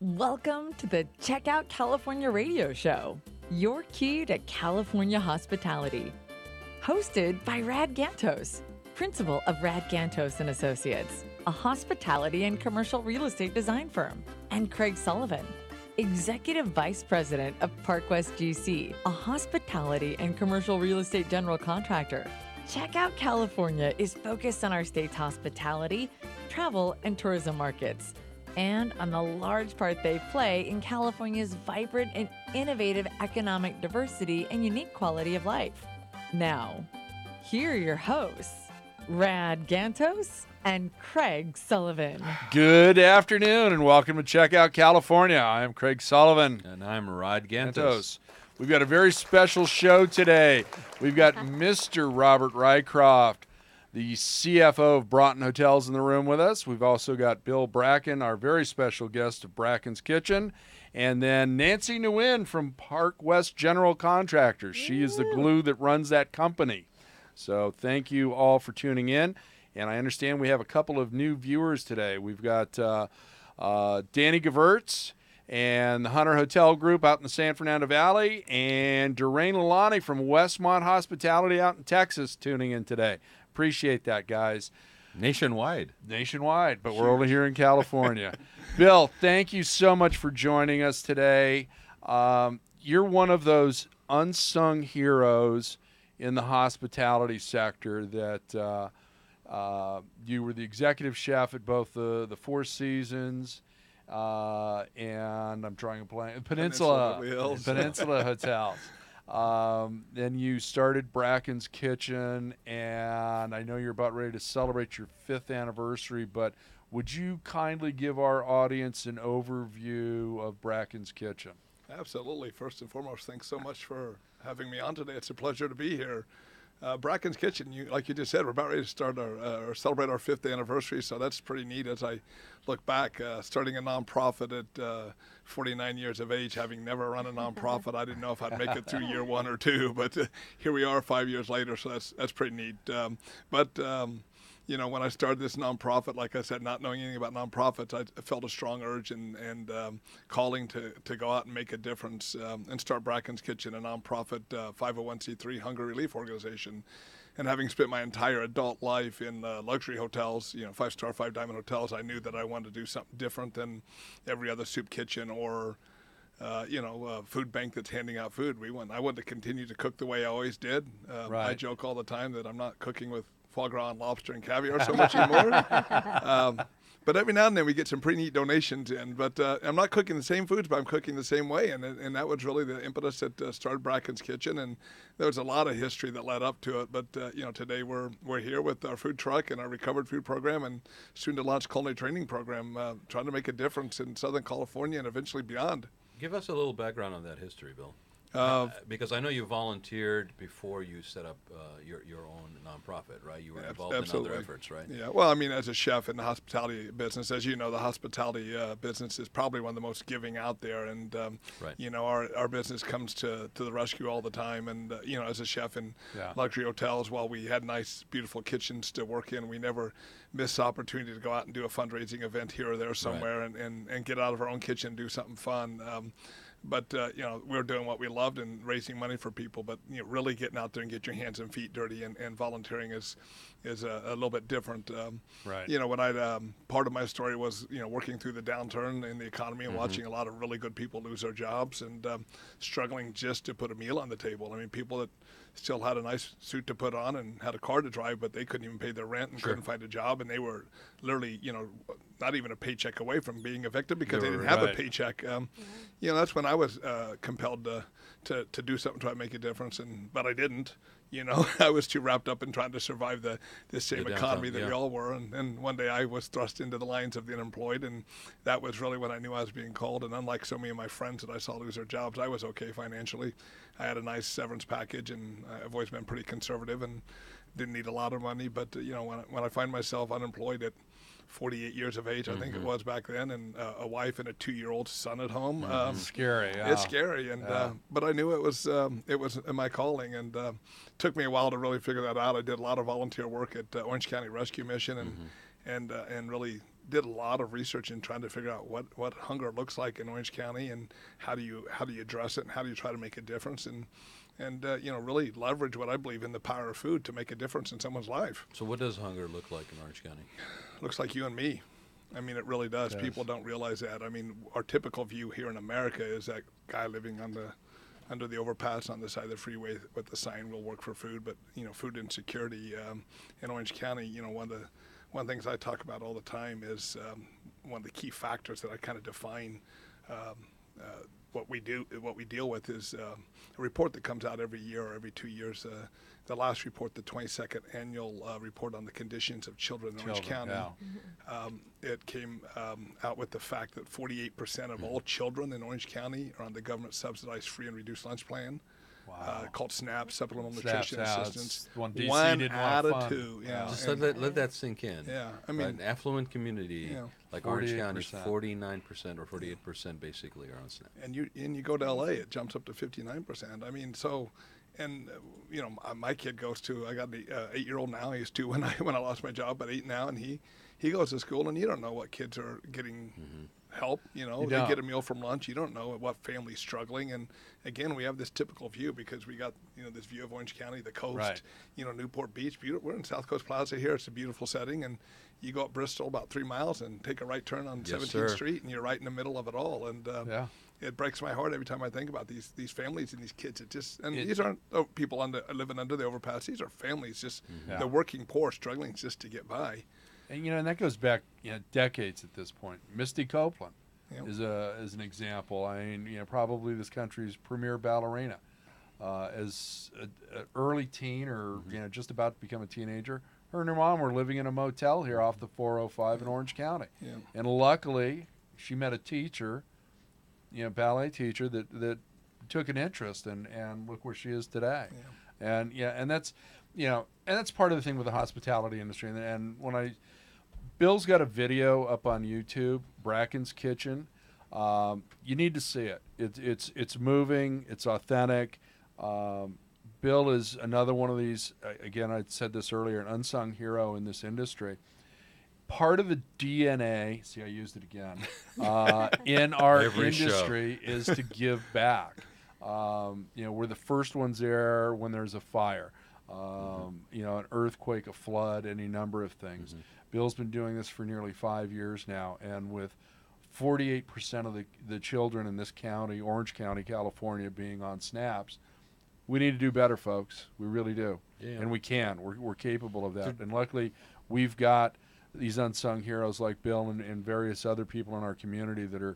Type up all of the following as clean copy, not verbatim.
Welcome to the Check Out California radio show, your key to California hospitality. Hosted by Rad Gantos, principal of Rad Gantos and Associates, a hospitality and commercial real estate design firm, and Craig Sullivan, executive vice president of Park West GC, a hospitality and commercial real estate general contractor. Check Out California is focused on our state's hospitality, travel, and tourism markets, and on the large part they play in California's vibrant and innovative economic diversity and unique quality of life. Now, here are your hosts, Rad Gantos and Craig Sullivan. Good afternoon and welcome to Check Out California. I am Craig Sullivan. And I'm Rod Gantos. We've got a very special show today. We've got Mr. Robert Rycroft, the CFO of Broughton Hotels, in the room with us. We've also got Bill Bracken, our very special guest of Bracken's Kitchen, and then Nancy Nguyen from Park West General Contractors. She is the glue that runs that company. So thank you all for tuning in. And I understand we have a couple of new viewers today. We've got Danny Gevertz and the Hunter Hotel Group out in the San Fernando Valley, and Doreen Lalani from Westmont Hospitality out in Texas tuning in today. Appreciate that, guys. Nationwide, but we're only here in California. Bill, thank you so much for joining us today. You're one of those unsung heroes in the hospitality sector that you were the executive chef at both the Four Seasons and I'm trying to plan Peninsula Hotels. Then you started Bracken's Kitchen, and I know you're about ready to celebrate your 5th anniversary, but would you kindly give our audience an overview of Bracken's Kitchen? Absolutely. First and foremost, thanks so much for having me on today. It's a pleasure to be here. Bracken's Kitchen, like you just said, we're about ready to start or celebrate our 5th anniversary, so that's pretty neat as I look back. Starting a nonprofit at 49 years of age, having never run a nonprofit, I didn't know if I'd make it through year 1 or 2, but here we are 5 years later, so that's pretty neat. You know, when I started this nonprofit, like I said, not knowing anything about nonprofits, I felt a strong urge and calling to go out and make a difference and start Bracken's Kitchen, a nonprofit 501c3 hunger relief organization. And having spent my entire adult life in luxury hotels, 5-star, 5-diamond hotels, I knew that I wanted to do something different than every other soup kitchen or food bank that's handing out food. I wanted to continue to cook the way I always did. Right. I joke all the time that I'm not cooking with foie gras and lobster and caviar so much anymore. But every now and then we get some pretty neat donations in. But I'm not cooking the same foods, but I'm cooking the same way. And that was really the impetus that started Bracken's Kitchen. And there was a lot of history that led up to it. But, today we're here with our food truck and our recovered food program and soon to launch culinary training program, trying to make a difference in Southern California and eventually beyond. give us a little background on that history, Bill. Because I know you volunteered before you set up your own nonprofit, right? You were involved Absolutely. in other efforts, right? Yeah, well, I mean, as a chef in the hospitality business, as you know, the hospitality business is probably one of the most giving out there. And, Right. Our business comes to the rescue all the time. And, as a chef in luxury hotels, while we had nice, beautiful kitchens to work in, we never missed the opportunity to go out and do a fundraising event here or there somewhere and get out of our own kitchen and do something fun. But we're doing what we loved and raising money for people. But really getting out there and get your hands and feet dirty and volunteering is a little bit different. Right. When part of my story was working through the downturn in the economy and watching a lot of really good people lose their jobs and struggling just to put a meal on the table. I mean, people that still had a nice suit to put on and had a car to drive, but they couldn't even pay their rent and couldn't find a job, and they were literally not even a paycheck away from being evicted because they didn't have a paycheck. That's when I was compelled to do something to try to make a difference, but I didn't. I was too wrapped up in trying to survive this same economy that we all were. And one day I was thrust into the lines of the unemployed, and that was really when I knew I was being called. And unlike so many of my friends that I saw lose their jobs, I was okay financially. I had a nice severance package, and I've always been pretty conservative and didn't need a lot of money. But, when I find myself unemployed at 48 years of age, I think it was back then, and a wife and a 2-year-old son at home. Scary. Yeah. It's scary, and but I knew it was my calling, and took me a while to really figure that out. I did a lot of volunteer work at Orange County Rescue Mission, and really did a lot of research in trying to figure out what hunger looks like in Orange County, and how do you address it, and how do you try to make a difference, and really leverage what I believe in, the power of food to make a difference in someone's life. So what does hunger look like in Orange County? Looks like you and me. I mean, it really does. People don't realize that. I mean, our typical view here in America is that guy living under the overpass on the side of the freeway with the sign, "Will work for food," but food insecurity in Orange County. One of the things I talk about all the time is one of the key factors that I kind of define what we deal with is a report that comes out every year or every 2 years. The last report, the 22nd annual report on the conditions of children in Orange County, it came out with the fact that 48% of all children in Orange County are on the government subsidized free and reduced lunch plan. Called SNAP, Supplemental Nutrition Assistance. One out of two. Yeah. Just let that sink in. Yeah, I mean, an affluent community like 48%. Orange County, 49% or 48% basically are on SNAP. And you go to LA, it jumps up to 59%. I mean, so, and my kid goes to. I got an 8-year-old now. He was 2 when I lost my job, but 8 now, and he goes to school, and you don't know what kids are getting. Help, they get a meal from lunch. You don't know what family's struggling, and again, we have this typical view because we got this view of Orange County, the coast, Newport Beach. We're in South Coast Plaza here. It's a beautiful setting, and you go up Bristol about 3 miles and take a right turn on 17th Street, and you're right in the middle of it all. And it breaks my heart every time I think about these families and these kids. These aren't people living under the overpass. These are families, just the working poor struggling just to get by. And that goes back decades at this point. Misty Copeland is an example. I mean, probably this country's premier ballerina. As an early teen or just about to become a teenager, her and her mom were living in a motel here off the 405 in Orange County. Yeah. And luckily, she met a teacher, ballet teacher that took an interest, and look where she is today. Yeah. And that's part of the thing with the hospitality industry. And when Bill's got a video up on YouTube, Bracken's Kitchen. You need to see it. It's moving. It's authentic. Bill is another one of these. Again, I said this earlier, an unsung hero in this industry. Part of the DNA. See, I used it again. In our industry is to give back. We're the first ones there when there's a fire. An earthquake, a flood, any number of things. Bill's been doing this for nearly 5 years now, and with 48% of the children in this county, Orange County, California, being on SNAPs, we need to do better, folks. We really do. Yeah. And we can. We're capable of that. And luckily, we've got these unsung heroes like Bill and various other people in our community that are,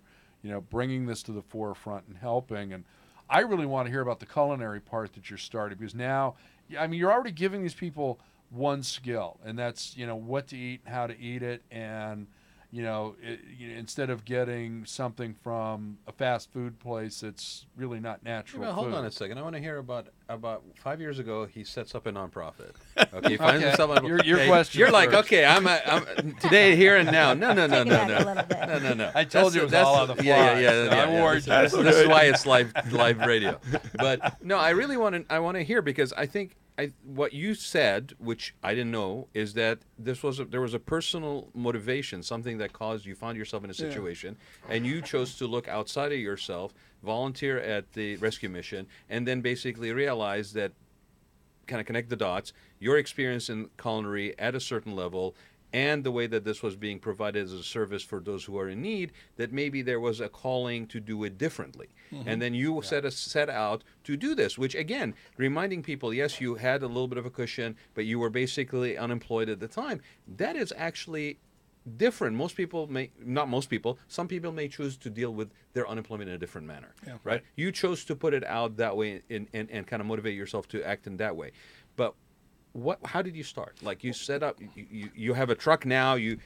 bringing this to the forefront and helping. And I really want to hear about the culinary part that you're starting, because now, you're already giving these people one skill, and that's what to eat, how to eat it, and instead of getting something from a fast food place that's really not natural food. Hold on a second. I want to hear about 5 years ago. He sets up a nonprofit. Okay, he finds himself on your question. You're like, okay, I'm today, here and now. No. I told you it was all on the fly. This is why it's live radio. But no, I really want to hear, because I think. What you said, which I didn't know, is that there was a personal motivation, something that you found yourself in a situation, and you chose to look outside of yourself, volunteer at the rescue mission, and then basically realize that, kind of connect the dots, your experience in culinary at a certain level, and the way that this was being provided as a service for those who are in need, that maybe there was a calling to do it differently. And then you set out to do this, which, again, reminding people, yes, you had a little bit of a cushion, but you were basically unemployed at the time. That is actually different. Some people may choose to deal with their unemployment in a different manner, right? You chose to put it out that way and kind of motivate yourself to act in that way. But how did you start? Like, you set up, you have a truck now. You're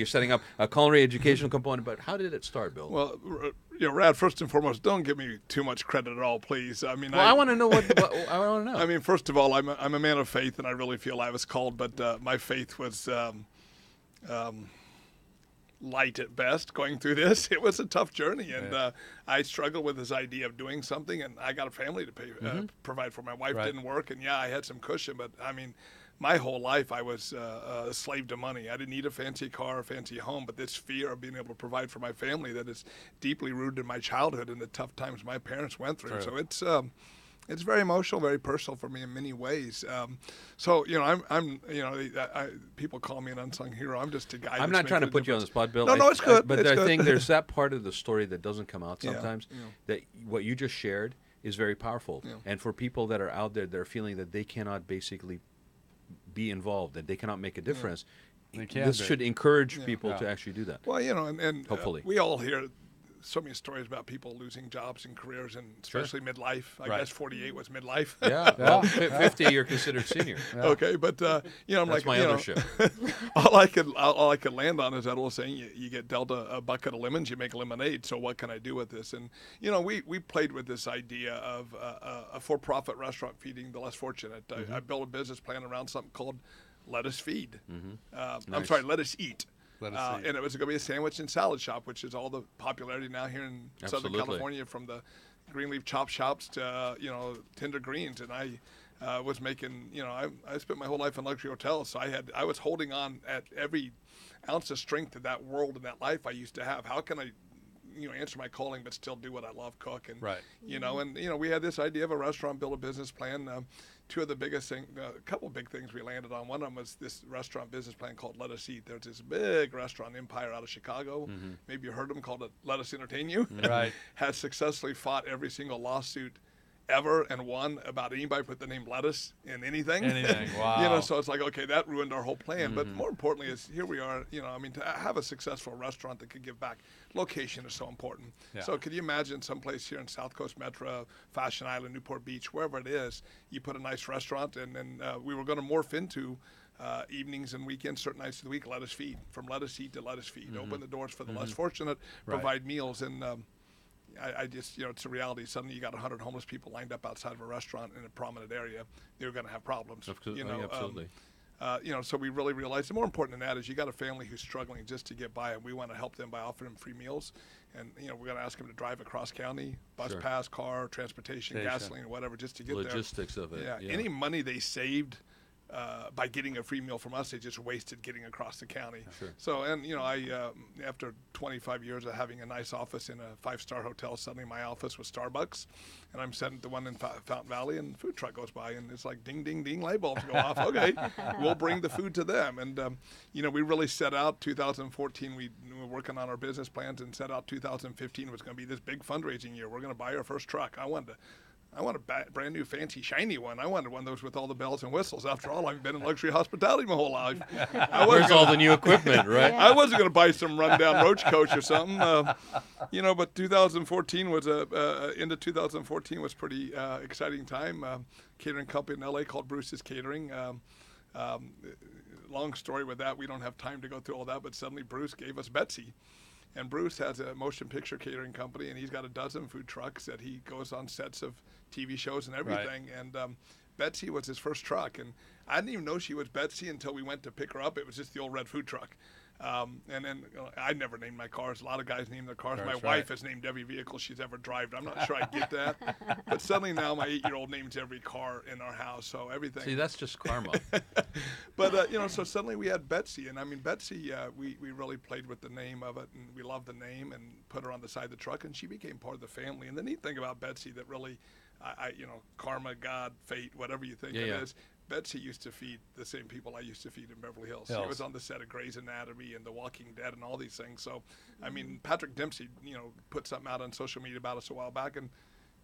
setting up a culinary educational component. But how did it start, Bill? Well, Rad, first and foremost, don't give me too much credit at all, please. I want to know what I want to know. I mean, first of all, I'm a man of faith, and I really feel I was called. But my faith was light at best going through this. It was a tough journey, and I struggled with this idea of doing something, and I got a family to provide for. My wife didn't work, and I had some cushion, but my whole life I was a slave to money. I didn't need a fancy car, a fancy home, but this fear of being able to provide for my family that is deeply rooted in my childhood and the tough times my parents went through. True. So it's very emotional, very personal for me in many ways. So I'm people call me an unsung hero. I'm just a guy. I'm that's not trying to making a put you on the difference. spot, Bill. No, it's good. But It's I good. think there's that part of the story that doesn't come out Yeah, sometimes. yeah. That what you just shared is very powerful. Yeah. And for people that are out there that are feeling that they cannot basically be involved, that they cannot make a difference, They can this be. should encourage Yeah. people Yeah. to actually do that. Well, and Hopefully. we all hear so many stories about people losing jobs and careers, and especially midlife. I Right. guess 48 was midlife. Yeah, well, 50 you're considered senior. Okay, but I'm That's like, my other ship. all I could land on is that old saying: you get dealt a bucket of lemons, you make lemonade. So what can I do with this? And we played with this idea of a for-profit restaurant feeding the less fortunate. I built a business plan around something called Let Us Feed. I'm Nice. sorry, Let Us Eat. Let us see. And it was going to be a sandwich and salad shop, which is all the popularity now here in Southern Absolutely. California, from the green leaf chop shops to tender greens. And I was making, I spent my whole life in luxury hotels, so I was holding on at every ounce of strength of that world and that life I used to have. How can I answer my calling but still do what I love, cook? And Right. we had this idea of a restaurant, build a business plan. Two of the biggest things, a couple of big things we landed on. One of them was this restaurant business plan called Let Us Eat. There's this big restaurant empire out of Chicago. Maybe you heard them, called it Let Us Entertain You. Right. Has successfully fought every single lawsuit ever and won about anybody put the name lettuce in anything. Anything. Wow. So it's like, okay, that ruined our whole plan. But more importantly is here we are, to have a successful restaurant that could give back, location is so important. Yeah. So could you imagine someplace here in South Coast Metro, Fashion Island, Newport Beach, wherever it is, you put a nice restaurant, and then we were going to morph into evenings and weekends, certain nights of the week, Let Us Feed. From Let Us Eat to Let Us Feed. Open the doors for the less fortunate, Right. provide meals, and I just, it's a reality. Suddenly you got 100 homeless people lined up outside of a restaurant in a prominent area. They're going to have problems. Absolutely. So we really realized, and more important than that is you got a family who's struggling just to get by, and we want to help them by offering them free meals. And, we're going to ask them to drive across county, bus Sure. pass, car, transportation, Station. gasoline, whatever, just to get Logistics of it. there. Yeah. Any money they saved by getting a free meal from us, they just wasted getting across the county. Sure. So, and I after 25 years of having a nice office in a 5-star hotel, suddenly my office was Starbucks, and I'm sitting at the one in Fountain Valley, and a food truck goes by, and it's like ding, ding, ding, light bulbs go off. Okay, we'll bring the food to them, and we really set out 2014. We were working on our business plans and set out 2015 was going to be this big fundraising year. We're going to buy our first truck. I want a brand new, fancy, shiny one. I wanted one of those with all the bells and whistles. After all, I've been in luxury hospitality my whole life. Where's all the new equipment, right? I wasn't going to buy some rundown roach coach or something, But 2014 was into 2014 was pretty exciting time. Catering company in LA called Bruce's Catering. Long story with that. We don't have time to go through all that, but suddenly Bruce gave us Betsy. And Bruce has a motion picture catering company, and he's got a dozen food trucks that he goes on sets of TV shows and everything. Right. And Betsy was his first truck, and I didn't even know she was Betsy until we went to pick her up. It was just the old red food truck. And then I never named my cars. A lot of guys name their cars. That's my right. wife has named every vehicle she's ever driven. I'm not sure I get that. But suddenly now my 8-year-old names every car in our house, so everything. See, that's just karma. But, so suddenly we had Betsy. And, Betsy, we really played with the name of it, and we loved the name and put her on the side of the truck, and she became part of the family. And the neat thing about Betsy that really, karma, God, fate, whatever you think it is, Betsy used to feed the same people I used to feed in Beverly Hills. She was on the set of Grey's Anatomy and The Walking Dead and all these things. So, Patrick Dempsey, put something out on social media about us a while back, and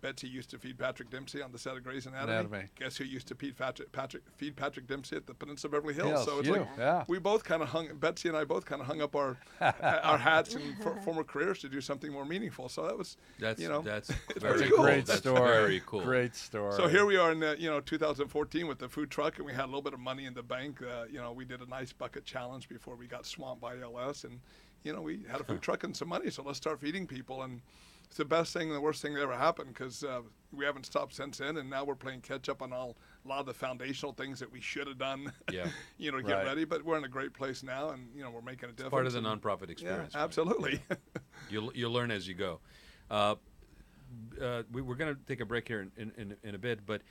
Betsy used to feed Patrick Dempsey on the set of Grey's Anatomy. Guess who used to feed Patrick Dempsey at the Peninsula Beverly Hills? So it's we both kind of Betsy and I both kind of hung up our hats in former careers to do something more meaningful. So that's very cool. Great That's story. very cool. Great story. So here we are in 2014 with the food truck, and we had a little bit of money in the bank. We did a nice bucket challenge before we got swamped by LS, and we had a food truck and some money. So let's start feeding people, and it's the best thing and the worst thing that ever happened, because we haven't stopped since then, and now we're playing catch up on a lot of the foundational things that we should have done. To get ready. But we're in a great place now, and we're making a difference. Part of the nonprofit experience. Yeah, absolutely. You'll learn as you go. We're going to take a break here in a bit, but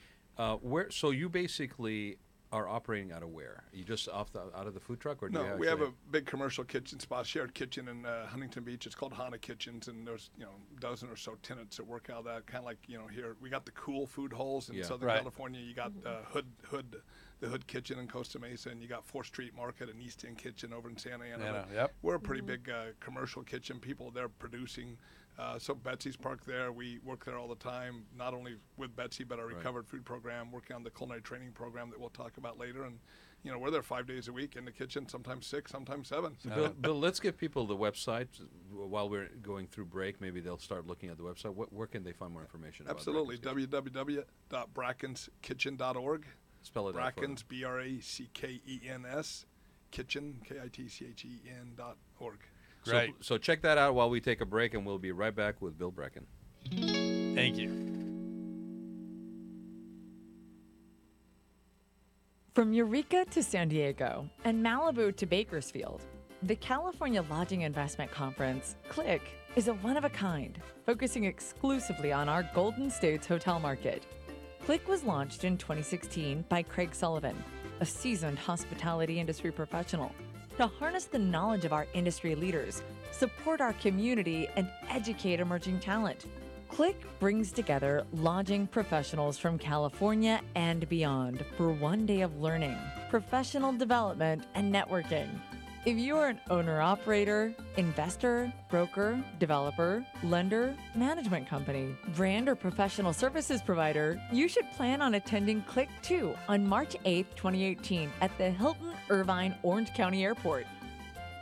so you basically are operating out of where? You just out of the food truck, or do No, you we have actually- a big commercial kitchen spot, shared kitchen in Huntington Beach. It's called Hana Kitchens, and there's a dozen or so tenants that work out of that. Kind of like here we got the cool food halls in Yeah. Southern Right. California. You got the Hood Kitchen in Costa Mesa, and you got 4th Street Market and East End Kitchen over in Santa Ana. Santa, But yep. We're a pretty big commercial kitchen. People there producing. So Betsy's Park there. We work there all the time, not only with Betsy, but our recovered food program, working on the culinary training program that we'll talk about later. And, we're there 5 days a week in the kitchen, sometimes 6, sometimes 7. So Bill, let's give people the website while we're going through break. Maybe they'll start looking at the website. Where can they find more information? Absolutely. About Bracken's www.brackenskitchen.org. Kitchen? Spell it Brackens, BRACKENS, kitchen, KITCHEN.org. Great. So check that out while we take a break, and we'll be right back with Bill Bracken. Thank you. From Eureka to San Diego and Malibu to Bakersfield, the California Lodging Investment Conference, CLIC, is a one-of-a-kind, focusing exclusively on our Golden States hotel market. CLIC was launched in 2016 by Craig Sullivan, a seasoned hospitality industry professional, to harness the knowledge of our industry leaders, support our community, and educate emerging talent. CLIC brings together lodging professionals from California and beyond for one day of learning, professional development, and networking. If you are an owner-operator, investor, broker, developer, lender, management company, brand or professional services provider, you should plan on attending CLIC 2 on March 8, 2018 at the Hilton Irvine Orange County Airport.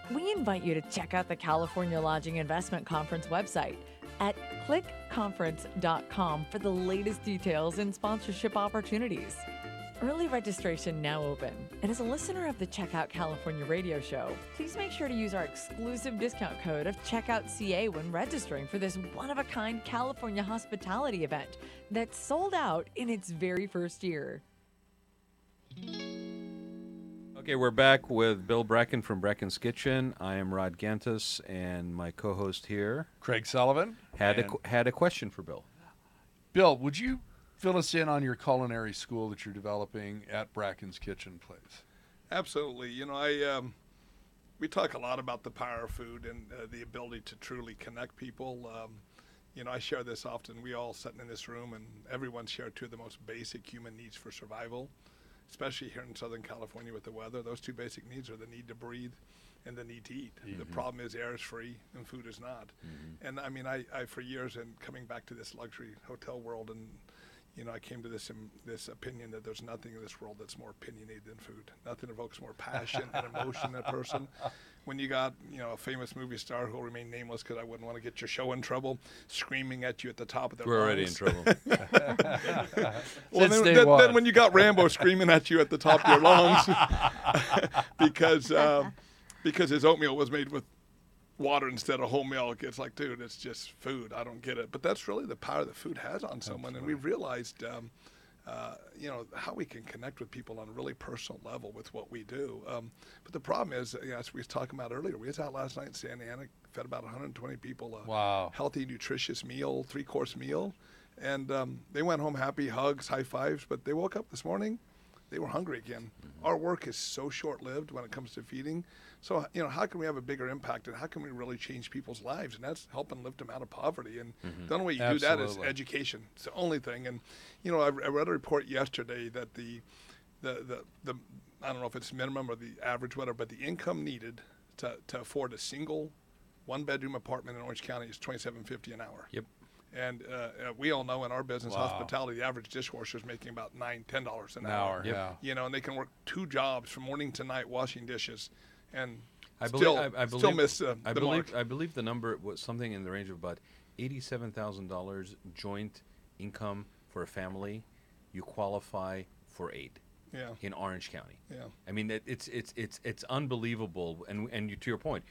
We invite you to check out the California Lodging Investment Conference website at clickconference.com for the latest details and sponsorship opportunities. Early registration now open, and as a listener of the Checkout California radio show, please make sure to use our exclusive discount code of CheckoutCA when registering for this one-of-a-kind California hospitality event that sold out in its very first year. Okay, we're back with Bill Bracken from Bracken's Kitchen. I am Rod Gantus, and my co-host here Craig Sullivan. had a question for Bill. Bill, would you fill us in on your culinary school that you're developing at Bracken's Kitchen, please? Absolutely. We talk a lot about the power of food and the ability to truly connect people. I share this often. We all sitting in this room, and everyone share two of the most basic human needs for survival, especially here in Southern California with the weather. Those two basic needs are the need to breathe and the need to eat. The problem is air is free and food is not. And I for years, and coming back to this luxury hotel world, and I came to this opinion that there's nothing in this world that's more opinionated than food. Nothing evokes more passion and emotion in a person. When you got, a famous movie star who will remain nameless because I wouldn't want to get your show in trouble, screaming at you at the top of their We're lungs. already in trouble. Well, then when you got Rambo screaming at you at the top of your lungs because his oatmeal was made with water instead of whole milk, it's like, dude, it's just food. I don't get it. But that's really the power that food has on someone. And we realized, how we can connect with people on a really personal level with what we do. But the problem is, as we was talking about earlier, we was out last night in Santa Ana, fed about 120 people a healthy, nutritious meal, 3-course meal. And they went home happy, hugs, high fives. But they woke up this morning, they were hungry again. Our work is so short-lived when it comes to feeding. So, how can we have a bigger impact, and how can we really change people's lives? And that's helping lift them out of poverty. And the only way you do that is education. It's the only thing. And, I read a report yesterday that the I don't know if it's minimum or the average, whatever, but the income needed to afford a single one-bedroom apartment in Orange County is $27.50 an hour. Yep. And we all know in our business, hospitality, the average dishwasher is making about $10 an hour. Yeah. And they can work 2 jobs from morning to night washing dishes, and I still believe, miss the mark. I believe the number was something in the range of about $87,000 joint income for a family. You qualify for aid. Yeah. In Orange County. Yeah. I mean, it's unbelievable. And to your point,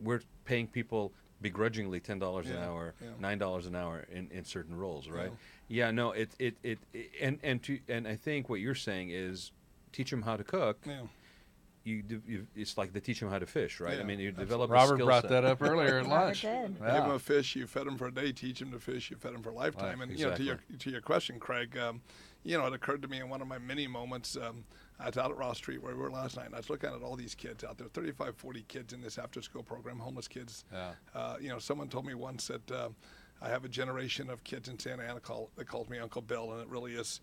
we're paying people begrudgingly $10 an hour, $9 an hour in certain roles, right? Yeah. No. And I think what you're saying is teach them how to cook. Yeah. It's like they teach them how to fish, right? Yeah, I mean, you develop Robert a skill brought set. that up earlier at lunch. Give them a fish, you fed them for a day. Teach them to fish, you fed them for a lifetime. And exactly. to your question, Craig, it occurred to me in one of my many moments. I was out at Ross Street where we were last night, and I was looking at all these kids out there, 35, 40 kids in this after-school program, homeless kids. Yeah. Someone told me once that I have a generation of kids in Santa Ana that calls me Uncle Bill, and it really is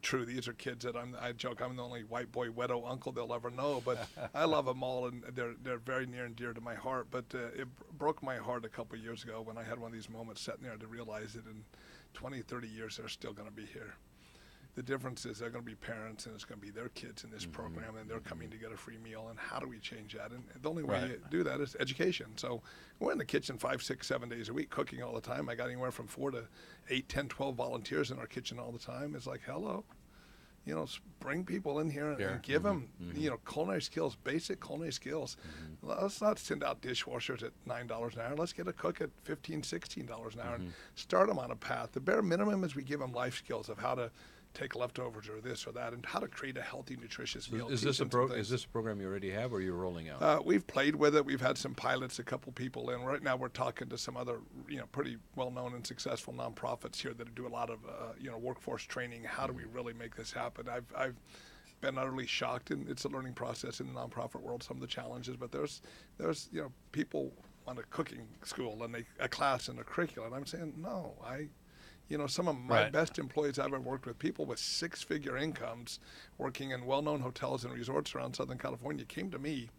true. These are kids that I joke I'm the only white boy widow uncle they'll ever know, but I love them all, and they're very near and dear to my heart. But it broke my heart a couple of years ago when I had one of these moments sitting there to realize that in 20, 30 years they're still going to be here. The difference is they're going to be parents, and it's going to be their kids in this program, and they're coming to get a free meal. And how do we change that? And the only way you do that is education. So we're in the kitchen 5, 6, 7 days a week, cooking all the time. I got anywhere from 4 to 8, 10, 12 volunteers in our kitchen all the time. It's like, hello. Bring people in here and give them, culinary skills, basic culinary skills. Let's not send out dishwashers at $9 an hour. Let's get a cook at $15, $16 an hour and start them on a path. The bare minimum is we give them life skills of how to take leftovers or this or that, and how to create a healthy, nutritious meal. Is this a program you already have, or you're rolling out? We've played with it. We've had some pilots, a couple people in. Right now, we're talking to some other, pretty well-known and successful nonprofits here that do a lot of, workforce training. How do we really make this happen? I've been utterly shocked, and it's a learning process in the nonprofit world. Some of the challenges, but there's people want a cooking school and a class and a curriculum. And I'm saying no. Some of my best employees I've ever worked with, people with 6-figure incomes working in well-known hotels and resorts around Southern California, came to me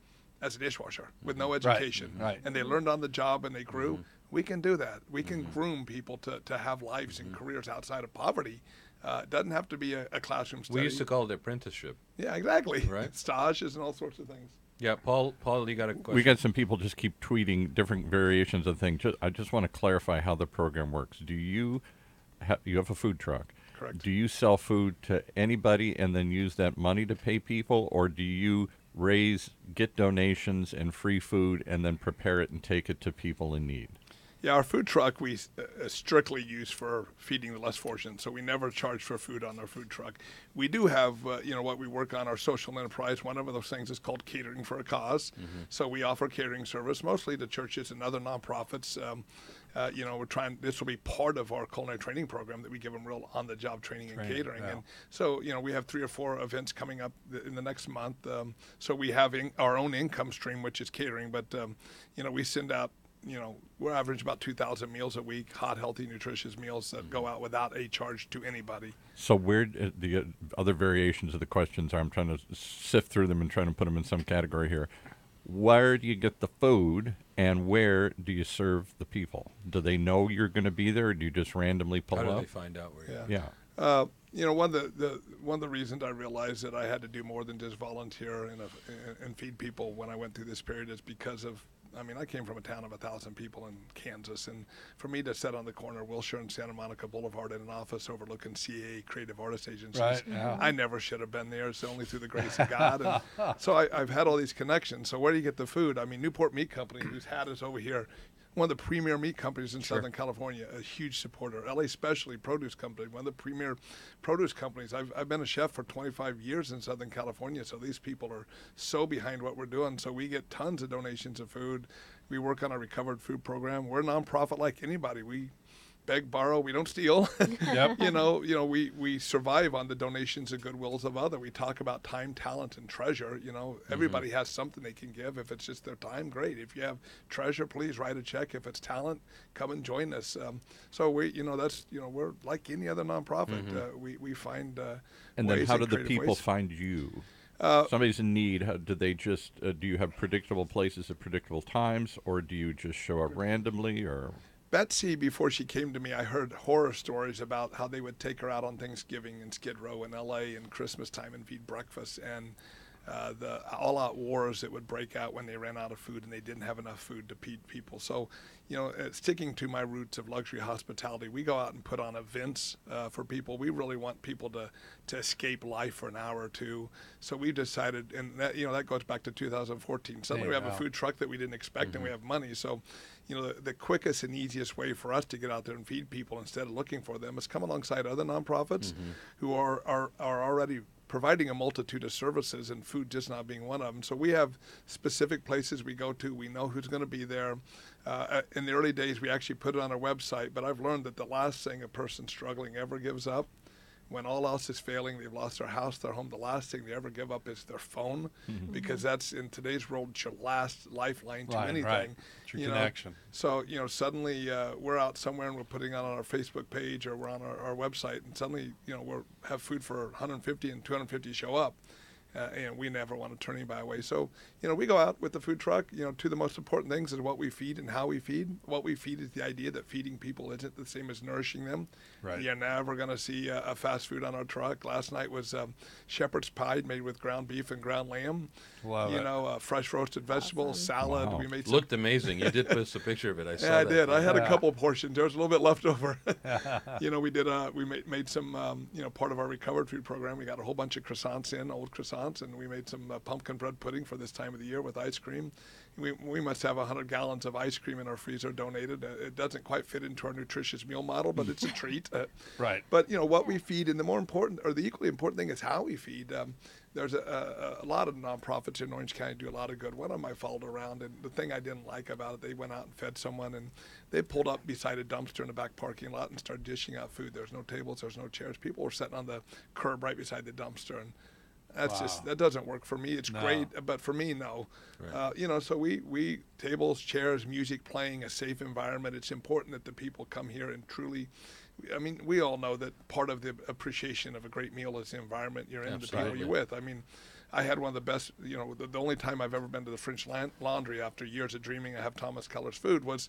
as a dishwasher with no education. Right. And they learned on the job and they grew. We can do that. We can groom people to have lives and careers outside of poverty. It doesn't have to be a classroom study. We used to call it apprenticeship. Yeah, exactly. Right. Stages and all sorts of things. Yeah, Paul, you got a question? We got some people just keep tweeting different variations of things. I just want to clarify how the program works. Do you have a food truck? Correct. Do you sell food to anybody and then use that money to pay people, or do you get donations and free food and then prepare it and take it to people in need? Yeah, our food truck we strictly use for feeding the less fortunate, so we never charge for food on our food truck. We do have, what we work on, our social enterprise. One of those things is called Catering for a Cause. So we offer catering service mostly to churches and other nonprofits. We're trying. This will be part of our culinary training program that we give them real on-the-job training and catering. Yeah. And so, we have 3 or 4 events coming up in the next month. So we have our own income stream, which is catering. But we send out. We're average about 2,000 meals a week, hot, healthy, nutritious meals that go out without a charge to anybody. So where the other variations of the questions are, I'm trying to sift through them and trying to put them in some category here. Where do you get the food, and where do you serve the people? Do they know you're going to be there, or do you just randomly pull up? How do they find out where you're at? Yeah. One of the reasons I realized that I had to do more than just volunteer and feed people when I went through this period is because of. I came from a town of 1,000 people in Kansas, and for me to sit on the corner of Wilshire and Santa Monica Boulevard in an office overlooking CA Creative Artist Agencies, I never should have been there. It's only through the grace of God. And so I've had all these connections. So where do you get the food? Newport Meat Company, who's had us over here, one of the premier meat companies in Southern California, a huge supporter. LA Specialty Produce Company, one of the premier produce companies. I've been a chef for 25 years in Southern California, so these people are so behind what we're doing. So we get tons of donations of food. We work on a recovered food program. We're a nonprofit like anybody. We beg, borrow, we don't steal. Yep. We survive on the donations and goodwills of other. We talk about time, talent, and treasure. Everybody has something they can give. If it's just their time, great. If you have treasure, please write a check. If it's talent, come and join us. So we're like any other nonprofit. We find And then ways how and do the creative people ways. find you? Somebody's in need. Do they just do you have predictable places at predictable times, or do you just show up randomly, or? Betsy, before she came to me, I heard horror stories about how they would take her out on Thanksgiving in Skid Row in L.A. and Christmas time and feed breakfast, and the all-out wars that would break out when they ran out of food and they didn't have enough food to feed people. So, sticking to my roots of luxury hospitality, we go out and put on events for people. We really want people to escape life for an hour or two. So we decided, and that goes back to 2014. Suddenly we have a food truck that we didn't expect, and we have money. So, the quickest and easiest way for us to get out there and feed people instead of looking for them is come alongside other nonprofits who are already providing a multitude of services, and food just not being one of them. So we have specific places we go to. We know who's going to be there. In the early days, we actually put it on our website, but I've learned that the last thing a person struggling ever gives up when all else is failing, they've lost their house, their home, the last thing they ever give up is their phone, because that's, in today's world, it's your last lifeline to anything. Right. It's your connection. So, suddenly we're out somewhere and we're putting it on our Facebook page, or we're on our website, and suddenly, we have food for 150 and 250 show up. And we never want to turn anybody away. So, we go out with the food truck. Two of the most important things is what we feed and how we feed. What we feed is the idea that feeding people isn't the same as nourishing them. Right. You're never going to see a fast food on our truck. Last night was shepherd's pie made with ground beef and ground lamb. Love it. Fresh roasted vegetables, salad. Wow. We made some. Looked amazing. You did post a picture of it. I saw Yeah, I that. did. I had a Yeah. couple portions. There was a little bit left over. We did. We made some. Part of our recovered food program. We got a whole bunch of croissants in, old croissants, and we made some pumpkin bread pudding for this time of the year with ice cream. We must have 100 gallons of ice cream in our freezer donated. It doesn't quite fit into our nutritious meal model, but it's a treat. Right. But what we feed, and the more important, or the equally important thing, is how we feed. There's a lot of nonprofits in Orange County do a lot of good. One of them I followed around, and the thing I didn't like about it, they went out and fed someone, and they pulled up beside a dumpster in the back parking lot and started dishing out food. There's no tables, there's no chairs. People were sitting on the curb right beside the dumpster, and that's just, that doesn't work for me. It's great, but for me, no. Right. So we tables, chairs, music playing, a safe environment. It's important that the people come here and truly. I mean, we all know that part of the appreciation of a great meal is the environment you're in, the people Absolutely. you're with. I mean, I had one of the best, the only time I've ever been to the French Laundry after years of dreaming I have Thomas Keller's food was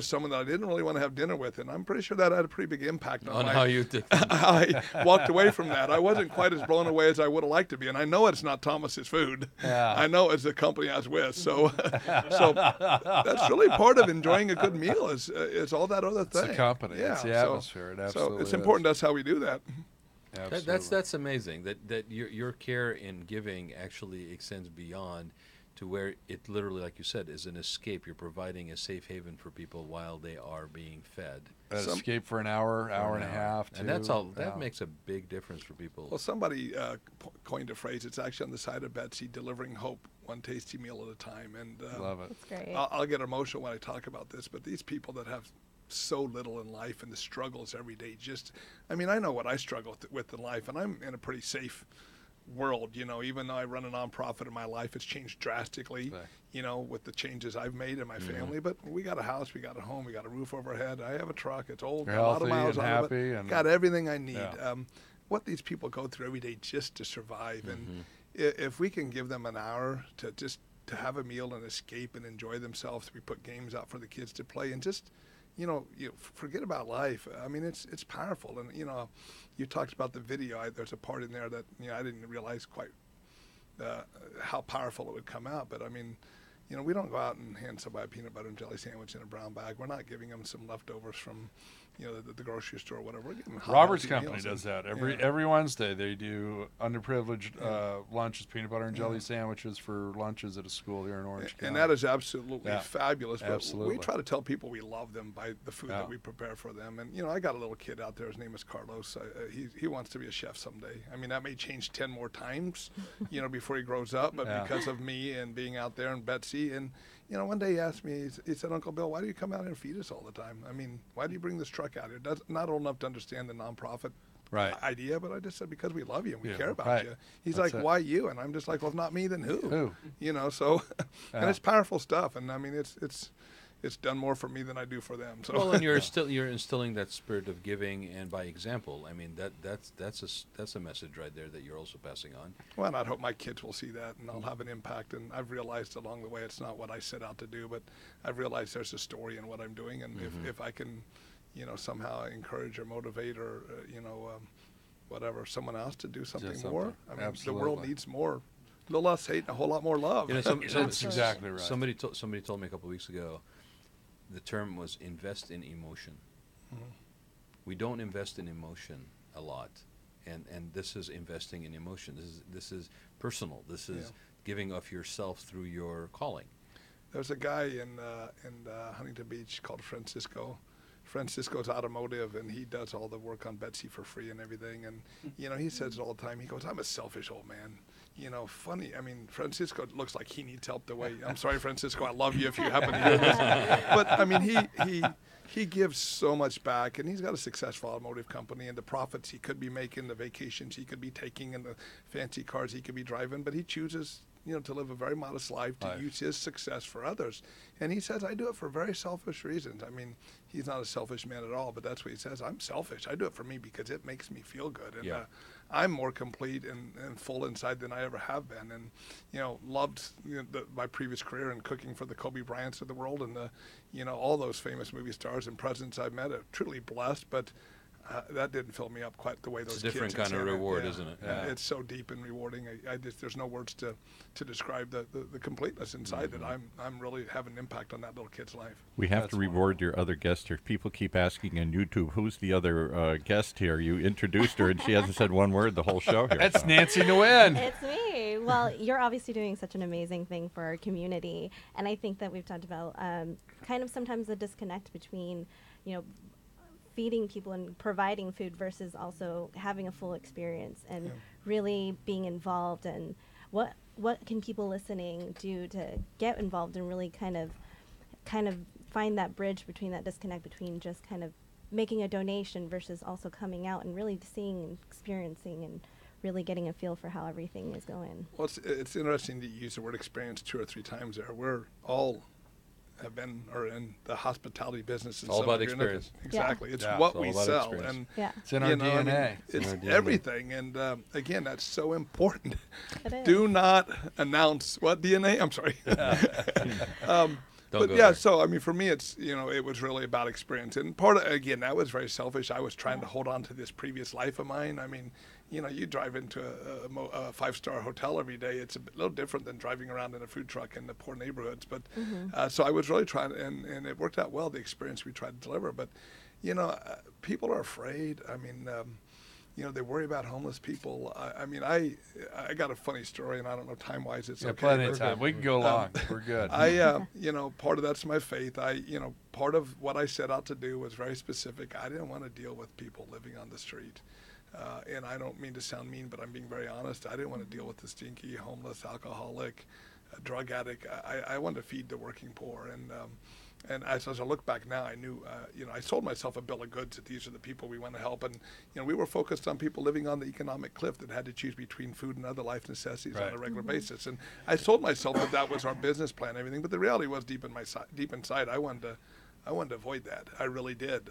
someone that I didn't really want to have dinner with, and I'm pretty sure that had a pretty big impact on how you did. I walked away from that. I wasn't quite as blown away as I would have liked to be, and I know it's not Thomas's food. Yeah. I know it's the company I was with. So that's really part of enjoying a good meal is all that other thing. It's the company. Yeah. It's the so- atmosphere. It absolutely So it's is. important. That's how we do that. Absolutely. That's amazing. That your care in giving actually extends beyond to where it literally, like you said, is an escape. You're providing a safe haven for people while they are being fed. Escape for an hour, hour and a half. And that's all. That Yeah. makes a big difference for people. Well, somebody coined a phrase. It's actually on the side of Betsy, delivering hope one tasty meal at a time. And Love it. That's great. I'll get emotional when I talk about this, but these people that have so little in life and the struggles every day, I know what I struggle with in life, and I'm in a pretty safe world, even though I run a nonprofit in my life, it's changed drastically, Right. with the changes I've made in my family, but we got a house, we got a home, we got a roof over our head, I have a truck, it's old, You're got a lot of healthy miles and on it, but happy and- got everything I need. Yeah. What these people go through every day just to survive, and if we can give them an hour to just to have a meal and escape and enjoy themselves, we put games out for the kids to play and just forget about life. I mean, it's powerful. And, you talked about the video. There's a part in there that, I didn't realize quite how powerful it would come out. But, I mean, we don't go out and hand somebody a peanut butter and jelly sandwich in a brown bag. We're not giving them some leftovers from, the grocery store or whatever. We're giving them hot, Robert's healthy company meals. does that And- every Wednesday. They do underprivileged lunches, peanut butter and jelly sandwiches for lunches at a school here in Orange County. And that is absolutely Yeah. fabulous. But Absolutely. we try to tell people we love them by the food Yeah. that we prepare for them. And, I got a little kid out there. His name is Carlos. He wants to be a chef someday. I mean, that may change 10 more times, before he grows up. But Yeah. because of me and being out there and Betsy. And, one day he asked me, he said, Uncle Bill, why do you come out here and feed us all the time? I mean, why do you bring this truck out here? Not old enough to understand the nonprofit Right. idea, but I just said, because we love you and we Yeah, care about right. you. He's That's like, it. why you? And I'm just like, well, if not me, then who? Who? So, and Yeah. it's powerful stuff. And I mean, it's done more for me than I do for them. So, Well, and you're instilling that spirit of giving and by example. I mean, that's a message right there that you're also passing on. well, and I'd hope my kids will see that and I'll have an impact. And I've realized along the way, it's not what I set out to do, but I've realized there's a story in what I'm doing. And if I can, somehow encourage or motivate or, whatever, someone else to do something something. more. I mean, the world Absolutely. needs more, a little less hate and a whole lot more love. That's exactly right. Somebody told me a couple of weeks ago, the term was invest in emotion. We don't invest in emotion a lot, and this is investing in emotion. This is personal. This is giving of yourself through your calling. There's a guy in Huntington Beach called Francisco. Francisco's automotive, and he does all the work on Betsy for free and everything. And, he says it all the time. He goes, I'm a selfish old man. Funny. I mean, Francisco looks like he needs help the way. I'm sorry, Francisco. I love you if you happen to hear this. But, I mean, he gives so much back, and he's got a successful automotive company, and the profits he could be making, the vacations he could be taking, and the fancy cars he could be driving, but he chooses, to live a very modest life, to use his success for others. And he says, I do it for very selfish reasons. I mean, he's not a selfish man at all, but that's what he says. I'm selfish. I do it for me because it makes me feel good. And I'm more complete and full inside than I ever have been. And, loved my previous career in cooking for the Kobe Bryants of the world and all those famous movie stars and presidents I've met. Truly blessed, but that didn't fill me up quite the way those kids. It's a different kind of reward, isn't it? Yeah. It's so deep and rewarding. There's no words to describe the completeness inside that I'm really having an impact on that little kid's life. We have to reward your other guest here. People keep asking on YouTube, who's the other guest here? You introduced her, and she hasn't said one word the whole show here. That's Nancy Nguyen. It's me. Well, you're obviously doing such an amazing thing for our community, and I think that we've talked about kind of sometimes the disconnect between, feeding people and providing food versus also having a full experience and really being involved. And what can people listening do to get involved and really kind of find that bridge between that disconnect between just kind of making a donation versus also coming out and really seeing and experiencing and really getting a feel for how everything is going? Well, it's interesting that you use the word experience 2 or 3 times there. We're all have been or in the hospitality business. It's all about experience. Exactly. It's what we sell. And it's in our DNA. It's everything. And again, that's so important. It is. Do not announce what DNA. I'm sorry. But there. so for me, it's it was really about experience, and part of again that was very selfish. I was trying to hold on to this previous life of mine. I mean, you drive into a 5-star hotel every day. It's a little different than driving around in a food truck in the poor neighborhoods. But so I was really trying, and it worked out well. The experience we tried to deliver, but people are afraid. I mean. They worry about homeless people. I got a funny story, and I don't know time-wise it's okay. Plenty of time. We can go long. We're good. Part of that's my faith. Part of what I set out to do was very specific. I didn't want to deal with people living on the street. And I don't mean to sound mean, but I'm being very honest. I didn't want to deal with the stinky, homeless, alcoholic, drug addict. I wanted to feed the working poor. And as I look back now, I knew, I sold myself a bill of goods that these are the people we want to help. And, we were focused on people living on the economic cliff that had to choose between food and other life necessities on a regular basis. And I sold myself that was our business plan and everything. But the reality was deep inside, I wanted to avoid that. I really did.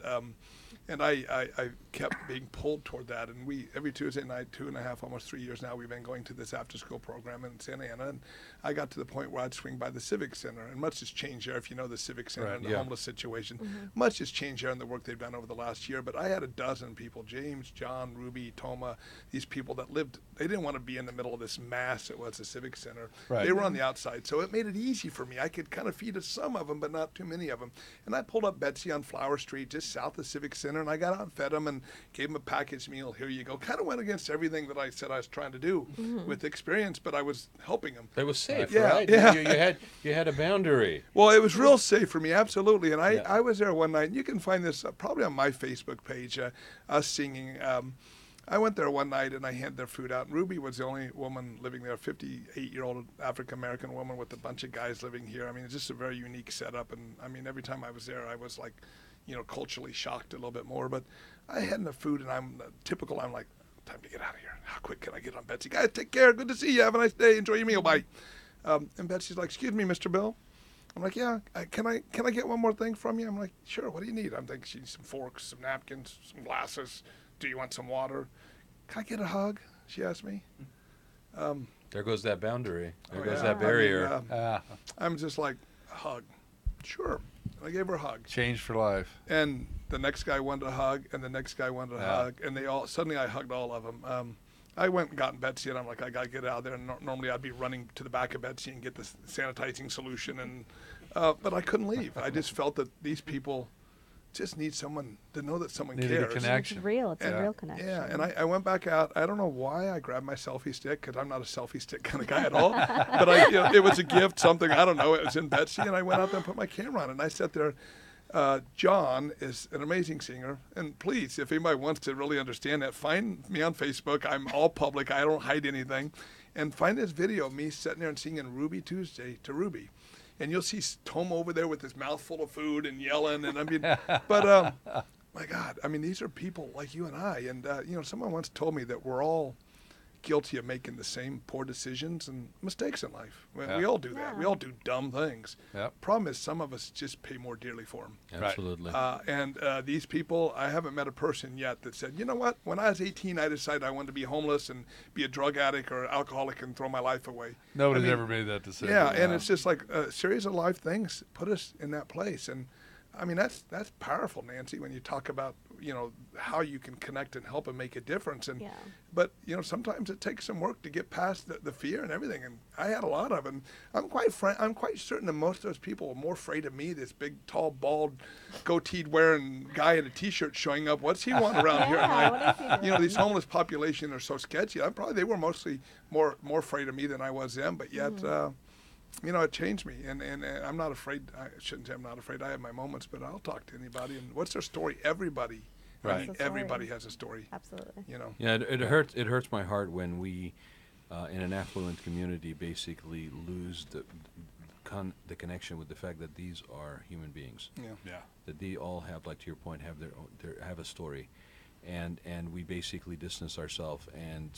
And I kept being pulled toward that. And every Tuesday night, 2.5, almost 3 years now, we've been going to this after-school program in Santa Ana. And I got to the point where I'd swing by the Civic Center. And much has changed there, if you know the Civic Center and the homeless situation. Much has changed there in the work they've done over the last year. But I had a dozen people, James, John, Ruby, Toma, these people that lived, they didn't want to be in the middle of this mass that was the Civic Center. Right. They were on the outside. So it made it easy for me. I could kind of feed some of them, but not too many of them. And I pulled up Betsy on Flower Street, just south of Civic Center, and I got out and fed them and gave them a packaged meal. Here you go. Kind of went against everything that I said I was trying to do with experience, but I was helping them. It was safe, Yeah, right? yeah. You had a boundary. Well, it was real safe for me, absolutely. And I was there one night. You can find this probably on my Facebook page, us singing. I went there one night and I handed their food out. And Ruby was the only woman living there, 58-year-old African-American woman with a bunch of guys living here. I mean, it's just a very unique setup. And I mean, every time I was there, I was like, culturally shocked a little bit more. But I had enough food, and I'm like, time to get out of here. How quick can I get on Betsy? Guys, take care. Good to see you. Have a nice day. Enjoy your meal. Bye. And Betsy's like, excuse me, Mr. Bill. I'm like, yeah, can I get one more thing from you? I'm like, sure, what do you need? I'm thinking she needs some forks, some napkins, some glasses. Do you want some water? Can I get a hug? She asked me. There goes that boundary. There goes yeah. that barrier. I'm just like, a hug. Sure. I gave her a hug. Change for life. And the next guy wanted a hug, and the next guy wanted a hug, and suddenly I hugged all of them. I went and got Betsy, and I'm like, I got to get out of there. And normally I'd be running to the back of Betsy and get the sanitizing solution, but I couldn't leave. I just felt that these people just need someone to know that someone Needed cares. a connection. It's real. It's a real connection. Yeah, and I went back out. I don't know why I grabbed my selfie stick, because I'm not a selfie stick kind of guy at all. But it was a gift, something, I don't know. It was in Betsy, and I went out there and put my camera on, and I sat there. John is an amazing singer, and please, if anybody wants to really understand that, find me on Facebook. I'm all public. I don't hide anything. And find this video of me sitting there and singing Ruby Tuesday to Ruby. and you'll see Tom over there with his mouth full of food and yelling, and I mean, but my God, I mean, these are people like you and I, and someone once told me that we're all guilty of making the same poor decisions and mistakes in life. We all do that. We all do dumb things. Yep. Problem is, some of us just pay more dearly for them. Absolutely. And these people, I haven't met a person yet that said, you know what, when I was 18, I decided I wanted to be homeless and be a drug addict or alcoholic and throw my life away. Nobody's ever made that decision. Yeah, and it's just like a series of life things put us in that place. And I mean, that's powerful, Nancy, when you talk about, how you can connect and help and make a difference. And but sometimes it takes some work to get past the fear and everything. And I had a lot of them. I'm quite certain that most of those people are more afraid of me, this big, tall, bald, goateed wearing guy in a T-shirt showing up. What's he want around here? And these homeless population are so sketchy. They were mostly more afraid of me than I was them. But yet. It changed me, and I'm not afraid. I shouldn't say I'm not afraid. I have my moments, but I'll talk to anybody. And what's their story? Everybody, right? I mean, everybody has a story. Absolutely. Yeah, it hurts. It hurts my heart when we, in an affluent community, basically lose the connection with the fact that these are human beings. Yeah. That they all have, like to your point, have a story. And we basically distance ourselves, and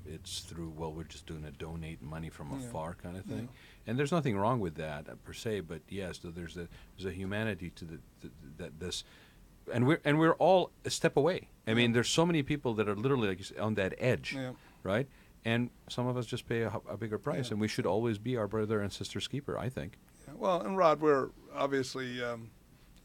it's through, we're just doing a donate money from afar kind of thing, and there's nothing wrong with that per se, but yes, there's a humanity to this, and we're all a step away. I mean, there's so many people that are literally, like you said, on that edge, right? And some of us just pay a bigger price, and we should always be our brother and sister's keeper, I think. Yeah. Well, and Rod, we're obviously.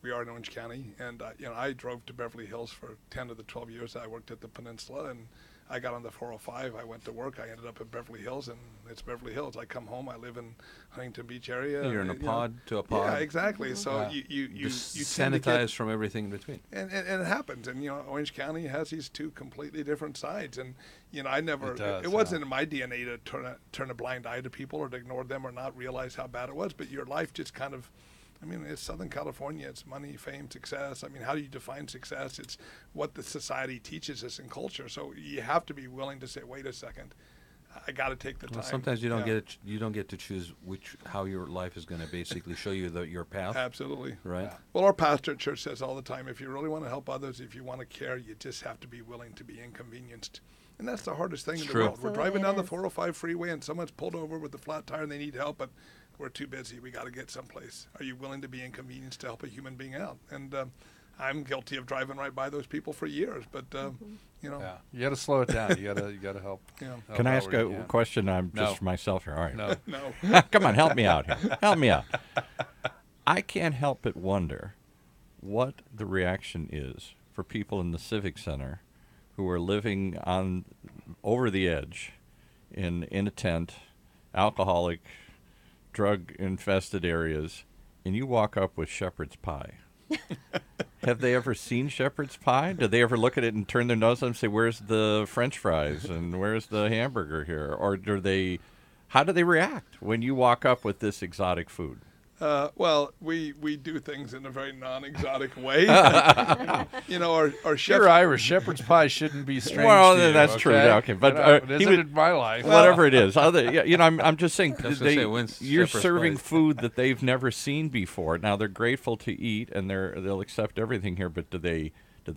We are in Orange County, and I drove to Beverly Hills for 10 of the 12 years I worked at the Peninsula, and I got on the 405. I went to work. I ended up in Beverly Hills, and it's Beverly Hills. I come home. I live in Huntington Beach area. You're in a pod to a pod. Yeah, exactly. So you sanitize from everything in between. And it happens. And Orange County has these two completely different sides. And I never. It wasn't in my DNA to turn a blind eye to people or to ignore them or not realize how bad it was. But your life just kind of. I mean, it's Southern California. It's money, fame, success. I mean, how do you define success? It's what the society teaches us in culture. So you have to be willing to say, wait a second, I got to take the time. Sometimes you don't get you don't get to choose how your life is going to basically show you your path. Absolutely. Right. Yeah. Well, our pastor at church says all the time, if you really want to help others, if you want to care, you just have to be willing to be inconvenienced. And that's the hardest thing in the world. Absolutely, we're driving down the 405 freeway and someone's pulled over with a flat tire and they need help, but we're too busy. We got to get someplace. Are you willing to be inconvenienced to help a human being out? And I'm guilty of driving right by those people for years, but you got to slow it down. You got to help. Can I ask a question? I'm just for myself here. All right. No. Come on, help me out here. Help me out. I can't help but wonder what the reaction is for people in the Civic Center who are living over the edge in a tent, alcoholic, drug-infested areas, and you walk up with shepherd's pie. Have they ever seen shepherd's pie? Do they ever look at it and turn their nose and say, where's the French fries and where's the hamburger here? Or how do they react when you walk up with this exotic food? Well, we do things in a very non-exotic way. Our chef. You're Irish. Shepherd's pie shouldn't be strange. Well, to you, that's true. Okay, but it isn't in my life. Whatever it is, I'm just saying. You're Shepherd's serving pie. food that they've never seen before. Now they're grateful to eat and they'll accept everything here. But do they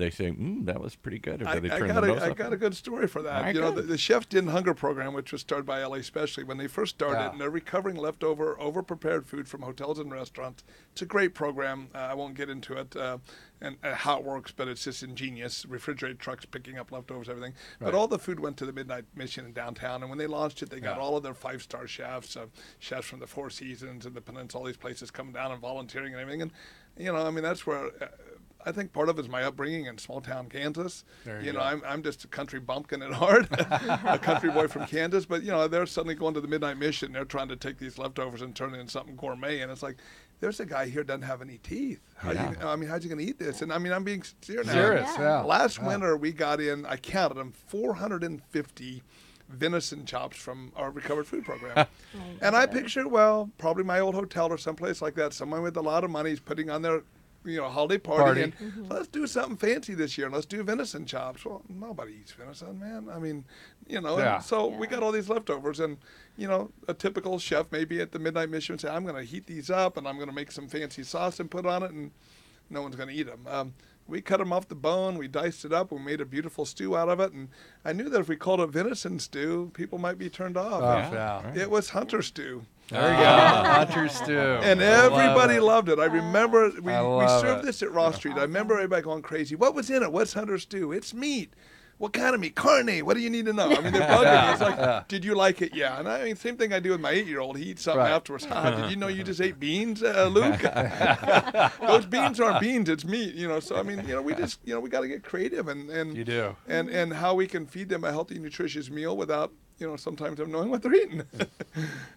say, that was pretty good? Or do they turn their nose up? I got a good story for that. Right, The Chefs Didn't Hunger program, which was started by LA Specialty, when they first started, and they're recovering leftover, over-prepared food from hotels and restaurants. It's a great program. I won't get into it and how it works, but it's just ingenious. Refrigerated trucks picking up leftovers, everything. Right. But all the food went to the Midnight Mission in downtown, and when they launched it, they got all of their 5-star chefs, chefs from the Four Seasons and the Peninsula, all these places coming down and volunteering and everything. And that's where... I think part of it is my upbringing in small town Kansas. I'm just a country bumpkin at heart, a country boy from Kansas. But they're suddenly going to the Midnight Mission. They're trying to take these leftovers and turn it into something gourmet. And it's like, there's a guy here doesn't have any teeth. How's he going to eat this? And I'm being serious now. Serious, Last winter we got in, I counted them, 450 venison chops from our recovered food program. And I picture, probably my old hotel or someplace like that. Someone with a lot of money is putting on their holiday party. And let's do something fancy this year. And let's do venison chops. Well, nobody eats venison, man. I mean, and so we got all these leftovers. And, a typical chef maybe at the Midnight Mission say, I'm going to heat these up and I'm going to make some fancy sauce and put on it. And no one's going to eat them. We cut them off the bone, we diced it up, we made a beautiful stew out of it, and I knew that if we called it venison stew, people might be turned off. Right. It was hunter stew. There you go. Hunter stew. And everybody loved it. I remember we love served it. this at Ross Street. I remember everybody going crazy. What was in it? What's hunter stew? It's meat. What kind of meat? Carne. What do you need to know? I mean, they're bugging me. It's like, did you like it? Yeah. And I mean, same thing I do with my 8-year-old. He eats something afterwards. Did you know you just ate beans, Luke? Those beans aren't beans. It's meat. So I mean, we just, we got to get creative and You do. and how we can feed them a healthy, nutritious meal without, sometimes them knowing what they're eating.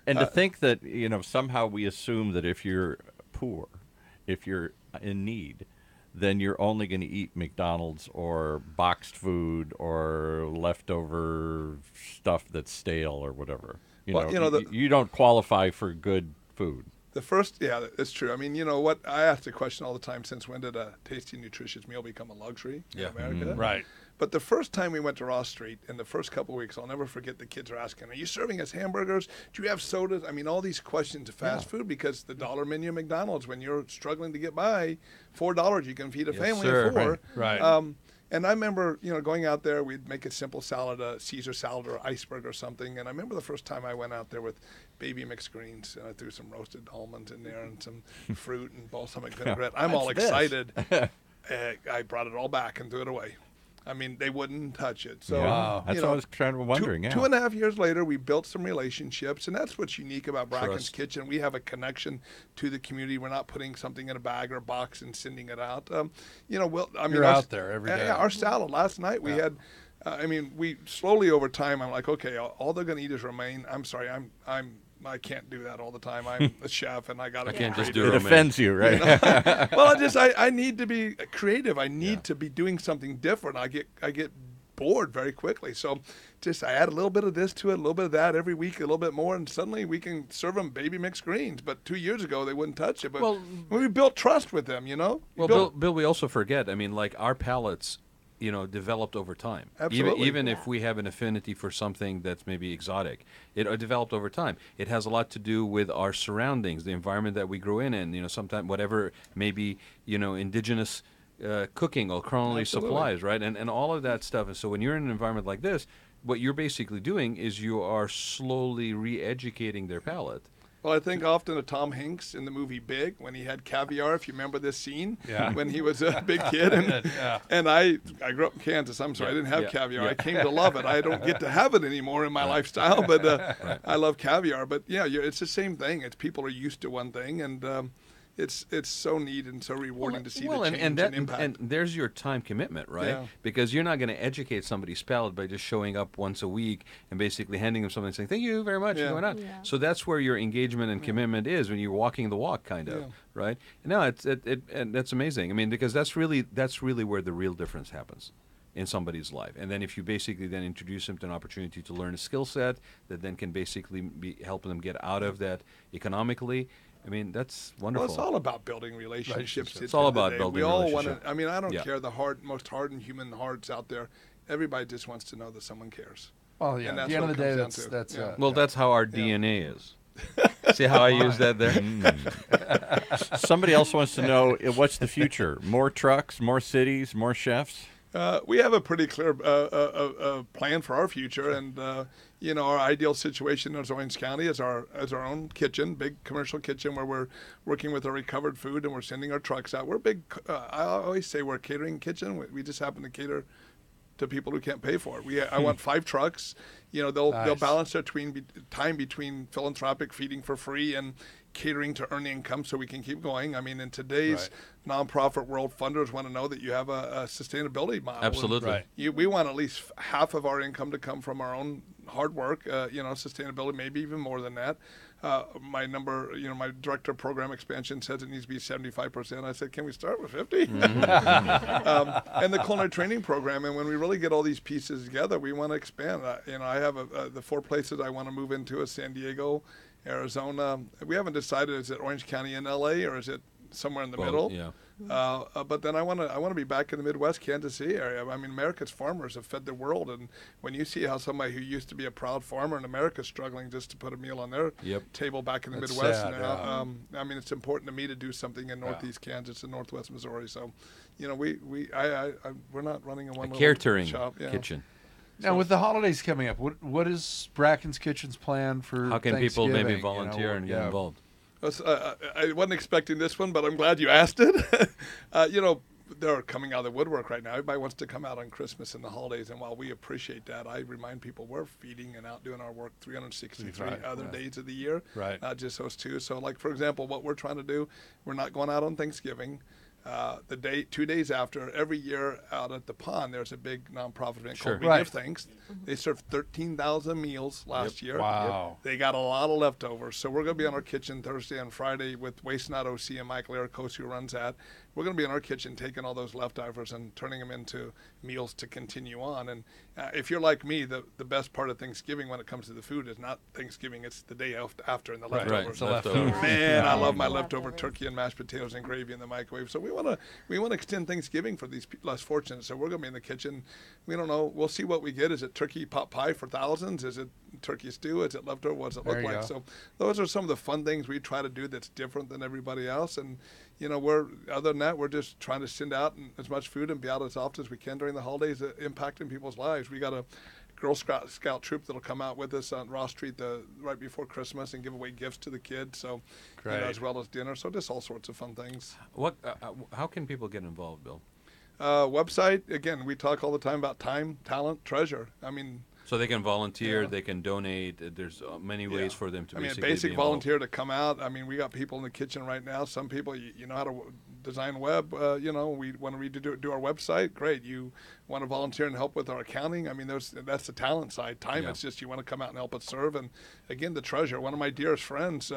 And to think that, somehow we assume that if you're poor, if you're in need, then you're only going to eat McDonald's or boxed food or leftover stuff that's stale or whatever. You don't qualify for good food. The first, it's true. I mean, what I ask the question all the time: since when did a tasty, nutritious meal become a luxury in America? Right. But the first time we went to Ross Street, in the first couple of weeks, I'll never forget the kids are asking, are you serving us hamburgers? Do you have sodas? I mean, all these questions of fast food, because the dollar menu at McDonald's, when you're struggling to get by, $4, you can feed a family of 4. Right. And I remember, going out there, we'd make a simple salad, a Caesar salad or iceberg or something. And I remember the first time I went out there with baby mixed greens, and I threw some roasted almonds in there and some fruit and balsamic vinaigrette. I'm all excited. I brought it all back and threw it away. I mean, they wouldn't touch it. So, That's what I was kind of wondering. 2.5 years later, we built some relationships, and that's what's unique about Bracken's Kitchen. We have a connection to the community. We're not putting something in a bag or a box and sending it out. You're out there every day. Yeah, our salad last night we had. We slowly over time. I'm like, okay, all they're going to eat is romaine. I'm sorry, I can't do that all the time. I'm a chef, and I got to. I can't just do it. It offends you, right? Well, I need to be creative. I need to be doing something different. I get bored very quickly. So, I add a little bit of this to it, a little bit of that every week, a little bit more, and suddenly we can serve them baby mixed greens. But 2 years ago they wouldn't touch it. But we built trust with them, Well, Bill, we also forget. I mean, like our palates, developed over time. Absolutely. Even if we have an affinity for something that's maybe exotic, it developed over time. It has a lot to do with our surroundings, the environment that we grew in, sometimes whatever maybe, indigenous cooking or culinary supplies, right? And all of that stuff. And so when you're in an environment like this, what you're basically doing is you are slowly re-educating their palate. Well, I think often of Tom Hanks in the movie Big, when he had caviar, if you remember this scene, when he was a big kid. And I grew up in Kansas. I'm sorry, I didn't have caviar. I came to love it. I don't get to have it anymore in my lifestyle, but I love caviar. But, it's the same thing. It's people are used to one thing, and it's so neat and so rewarding to see the change and impact. And there's your time commitment, right? Yeah. Because you're not going to educate somebody's palate by just showing up once a week and basically handing them something and saying, thank you very much, and going out. Yeah. So that's where your engagement and commitment is, when you're walking the walk, kind of, right? No, and that's amazing. I mean, because that's really where the real difference happens in somebody's life. And then if you basically then introduce them to an opportunity to learn a skill set that then can basically be helping them get out of that economically, I mean, that's wonderful. Well, it's all about building relationships. It's all about building relationships. We all want to. I mean, I don't care the most hardened human hearts out there. Everybody just wants to know that someone cares. Well, yeah. And At the end of the day, that's that's how our DNA is. See how I use that there? Somebody else wants to know, what's the future? More trucks, more cities, more chefs? We have a pretty clear plan for our future, and our ideal situation as Orange County is our own kitchen, big commercial kitchen where we're working with our recovered food and we're sending our trucks out. We're big. I always say we're a catering kitchen. We just happen to cater to people who can't pay for it. I want 5 trucks. They'll balance their time between philanthropic feeding for free and catering to earn income so we can keep going. I mean, in today's nonprofit world, funders want to know that you have a sustainability model. Absolutely. We want at least half of our income to come from our own hard work, sustainability, maybe even more than that. My director of program expansion says it needs to be 75%. I said, can we start with 50? And the culinary training program. And when we really get all these pieces together, we want to expand. I have the 4 places I want to move into is San Diego, Arizona. We haven't decided, is it Orange County and LA, or is it somewhere in the middle? Yeah. But then I want to be back in the Midwest, Kansas City area. I mean, America's farmers have fed the world, and when you see how somebody who used to be a proud farmer in America is struggling just to put a meal on their table back in the That's Midwest sad, now, I mean, it's important to me to do something in Northeast Kansas and Northwest Missouri. So, you know, we're not running a catering shop. kitchen. Now, with the holidays coming up, what is Bracken's Kitchen's plan for How can people maybe Thanksgiving, volunteer and get involved? I wasn't expecting this one, but I'm glad you asked it. You know, they're coming out of the woodwork right now. Everybody wants to come out on Christmas and the holidays, and while we appreciate that, I remind people we're feeding and out doing our work 363 other days of the year, not just those two. So, like, for example, what we're trying to do, we're not going out on Thanksgiving. 2 days after, every year out at the pond, there's a big nonprofit event called We Give Thanks. They served 13,000 meals last year. Wow. They got a lot of leftovers. So we're going to be on our kitchen Thursday and Friday with Waste Not OC and Michael Ericos, who runs that. We're going to be in our kitchen taking all those leftovers and turning them into meals to continue on. And if you're like me, the best part of Thanksgiving when it comes to the food is not Thanksgiving, it's the day after and the leftovers. Man, I love my leftover turkey and mashed potatoes and gravy in the microwave. So we want to extend Thanksgiving for these less fortunate. So we're going to be in the kitchen. We don't know. We'll see what we get. Is it turkey pot pie for thousands? Is it turkey stew? Is it leftover? What does it look like? So those are some of the fun things we try to do that's different than everybody else. And you know, other than that, we're just trying to send out as much food and be out as often as we can during the holidays, impacting people's lives. We got a Girl Scout troop that'll come out with us on Ross Street right before Christmas and give away gifts to the kids, so you know, as well as dinner. So just all sorts of fun things. How can people get involved, Bill? Website, again, we talk all the time about time, talent, treasure. I mean, so they can volunteer, they can donate. There's many ways for them to basic volunteer to come out. I mean, we got people in the kitchen right now. Some people, you know how to design web. You know, we want to do our website. Great. You want to volunteer and help with our accounting. I mean, that's the talent side. Time, it's just you want to come out and help us serve. And again, the treasure. One of my dearest friends.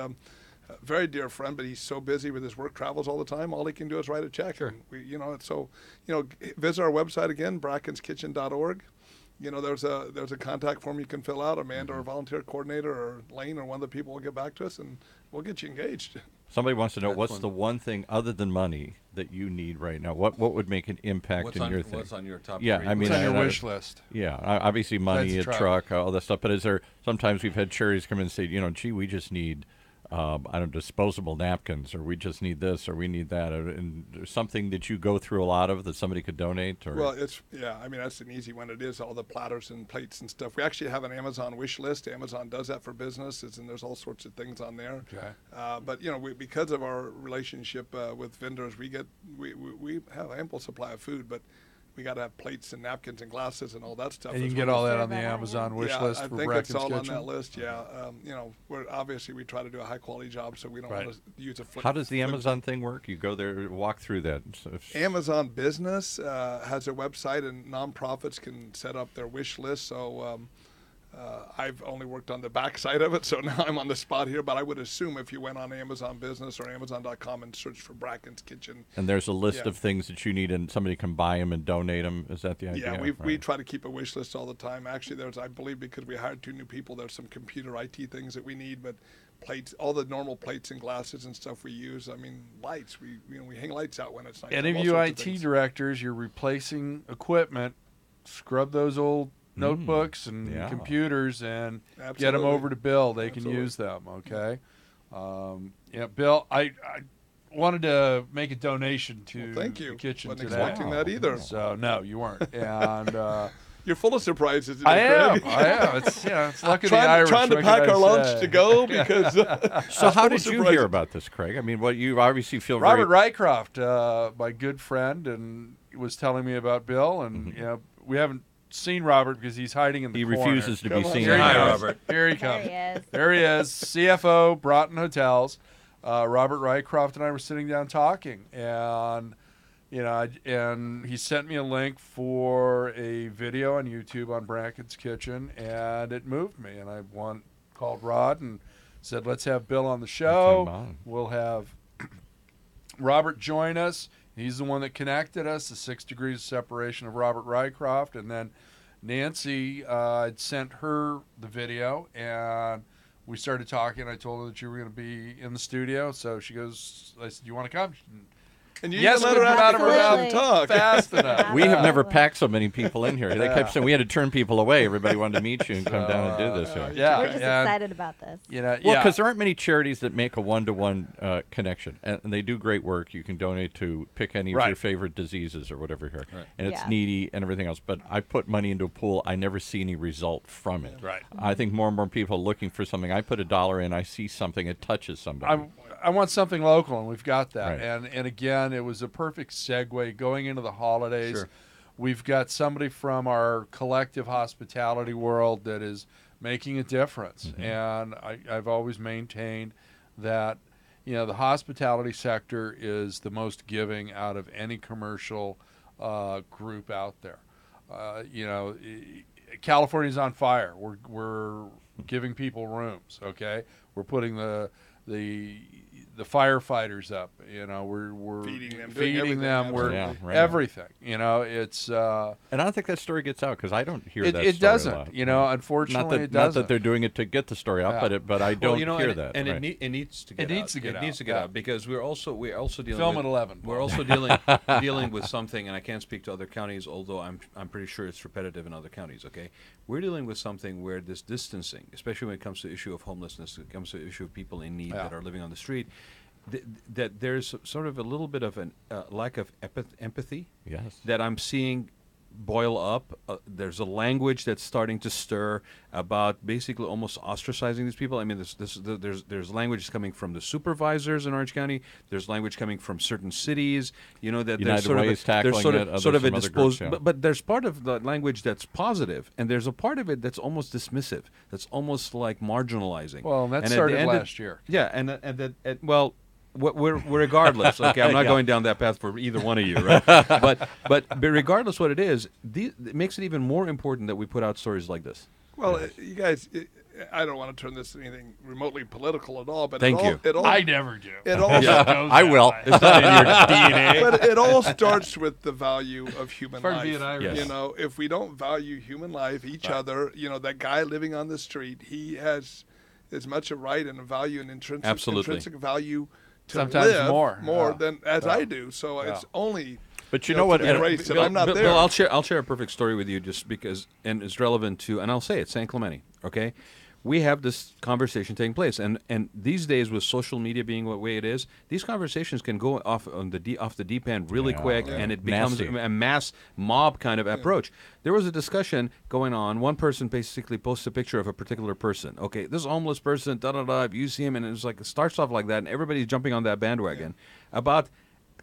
Very dear friend, but he's so busy with his work travels all the time. All he can do is write a check. Sure. And visit our website again, brackenskitchen.org. You know, there's a contact form you can fill out. Amanda, or volunteer coordinator, or Lane, or one of the people will get back to us, and we'll get you engaged. Somebody wants to know what's the one thing other than money that you need right now. What would make an impact in your thing? What's on your top? Yeah, I mean, what's on your wish list? Yeah, obviously money, a truck, all that stuff. But is there sometimes we've had charities come in and say, you know, gee, we just need disposable napkins, or we just need this, or we need that, and there's something that you go through a lot of that somebody could donate? Or? Well, I mean, that's an easy one. It is all the platters and plates and stuff. We actually have an Amazon wish list. Amazon does that for businesses, and there's all sorts of things on there. Okay. But you know, because of our relationship with vendors, we have ample supply of food, but we got to have plates and napkins and glasses and all that stuff. And you can get all that on the Amazon wish list for Bracken's Kitchen? I think it's all on that list, you know, we try to do a high-quality job, so we don't want to use a flip. How does the Amazon thing work? You go there, walk through that. Amazon Business has a website, and nonprofits can set up their wish list, so I've only worked on the back side of it, so now I'm on the spot here. But I would assume if you went on Amazon Business or Amazon.com and searched for Bracken's Kitchen. And there's a list of things that you need, and somebody can buy them and donate them. Is that the idea? Yeah, we try to keep a wish list all the time. Actually, I believe because we hired 2 new people, there's some computer IT things that we need, but plates, all the normal plates and glasses and stuff we use. I mean, lights. We hang lights out when it's nice. Any of you IT directors, you're replacing equipment, scrub those old notebooks and computers and get them over to Bill. They can use them, okay? Bill, I wanted to make a donation to the kitchen Wasn't today. expecting that either. So, no, you weren't. And you're full of surprises. I am. It's luck of the Irish. Trying to pack our lunch to go because. So how did you hear about this, Craig? I mean, you obviously feel Robert Rycroft, my good friend, and was telling me about Bill, and you know, we haven't seen Robert because he's hiding in the corner. He refuses to be seen. Hi, Robert. Here he comes. There he is. CFO, Broughton Hotels. Robert Rycroft and I were sitting down talking, and you know, and he sent me a link for a video on YouTube on Bracken's Kitchen, and it moved me. And I called Rod and said, "Let's have Bill on the show. We'll have Robert join us." He's the one that connected us, the 6 degrees of separation of Robert Rycroft. And then Nancy had sent her the video, and we started talking. I told her that you were going to be in the studio. So she goes, I said, "Do you want to come?" And you Yes, can let but her not out of her mouth Absolutely. and talk. fast enough. We have never Absolutely. packed so many people in here. They kept saying we had to turn people away. Everybody wanted to meet you and come down and do this here. Yeah, We're just and, excited about this. You know, Well, yeah. because there aren't many charities that make a one-to-one connection, and they do great work. You can donate to pick any of Right. your favorite diseases or whatever here, and it's Yeah. needy and everything else. But I put money into a pool. I never see any result from it. Right. I think more and more people are looking for something. I put $1 in. I see something. It touches somebody. I want something local, and we've got that. Right. And again, it was a perfect segue going into the holidays. Sure. We've got somebody from our collective hospitality world that is making a difference. And I've always maintained that, you know, the hospitality sector is the most giving out of any commercial group out there. You know, California's on fire. We're giving people rooms. Okay, we're putting the firefighters up. You know, we're Feeding them, doing feeding everything, them. We're absolutely. Yeah, right. everything. You know, it's and I don't think that story gets out because I don't hear it that story a doesn't. lot. You know, Not unfortunately, that, it doesn't. not that they're doing it to get the story out, Yeah. but I don't Well, you know, hear and, that. and right. it needs to get It out. needs to get It out, needs to get yeah. out because we're also dealing Film with, at 11. We're also dealing with something, and I can't speak to other counties, although I'm pretty sure it's repetitive in other counties. Okay, we're dealing with something where this distancing, especially when it comes to the issue of homelessness, it comes to the issue of people in need Yeah. that are living on the street, that there's sort of a little bit of an lack of empathy Yes. that I'm seeing boil up. There's a language that's starting to stir about basically almost ostracizing these people. I mean, there's language coming from the supervisors in Orange County. There's language coming from certain cities. You know that United there's sort Way of is tackling there's sort it, of others sort of a from other groups, disposed. yeah. But there's part of the language that's positive, and there's a part of it that's almost dismissive. That's almost like marginalizing. Well, and that at the started end of- last year. Yeah, and well. We're regardless. Okay, I'm not going down that path for either one of you, right? but regardless, what it is, it makes it even more important that we put out stories like this. Well, you guys, I don't want to turn this to anything remotely political at all, but Thank you. It all, I never do. It all, I will. It's not in your DNA. but it all starts with the value of human Part of life. being Irish. Yes. You know, if we don't value human life, each other, you know, that guy living on the street, he has as much a right and a value and Absolutely. intrinsic value to Sometimes live more, yeah. than as Yeah. I do. So it's only. But you know what? to be embraced, and Bill, I'm not Bill, there. Bill, I'll share a perfect story with you just because, and it's relevant to, and I'll say it, San Clemente. Okay, we have this conversation taking place, and these days with social media being what way it is, these conversations can go off the deep end really quick, and it becomes Nasty. a mass mob kind of approach. There was a discussion going on. One person basically posts a picture of a particular person. Okay, this homeless person, da da da. If you see him, and it's like it starts off like that, and everybody's jumping on that bandwagon. About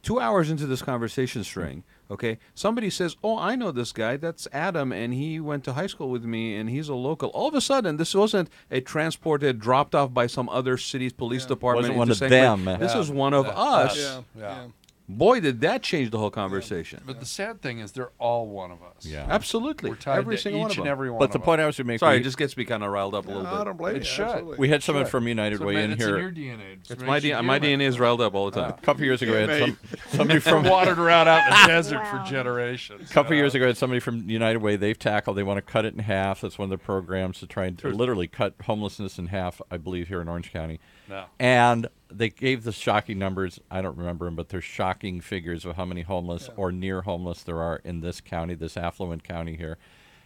2 hours into this conversation string, okay, somebody says, "Oh, I know this guy. That's Adam, and he went to high school with me, and he's a local." All of a sudden, this wasn't a transported, dropped off by some other city's police department. Wasn't one into of San Clemente. them. This Yeah. is one of Yeah. us. Yeah, Yeah. yeah. Boy, did that change the whole conversation. But the sad thing is, they're all one of us. Yeah. Absolutely, We're tied every to single one each of and them. every one. But the of point us. I was to make. Sorry, we, it just gets me kind of riled up a little I bit. don't blame It you. should. Absolutely. we had someone Should. from United So Way in it's in here your DNA. It It's makes you my human. DNA is riled up all the time. a couple years ago. We had somebody From from wandered around out in the desert Wow. for generations. A couple years ago, I had somebody from United Way. They've tackled. They want to cut it in half. That's one of their programs to try and literally cut homelessness in half. I believe here in Orange County. No. And they gave the shocking numbers. I don't remember them, but they're shocking figures of how many homeless or near homeless there are in this county, this affluent county here.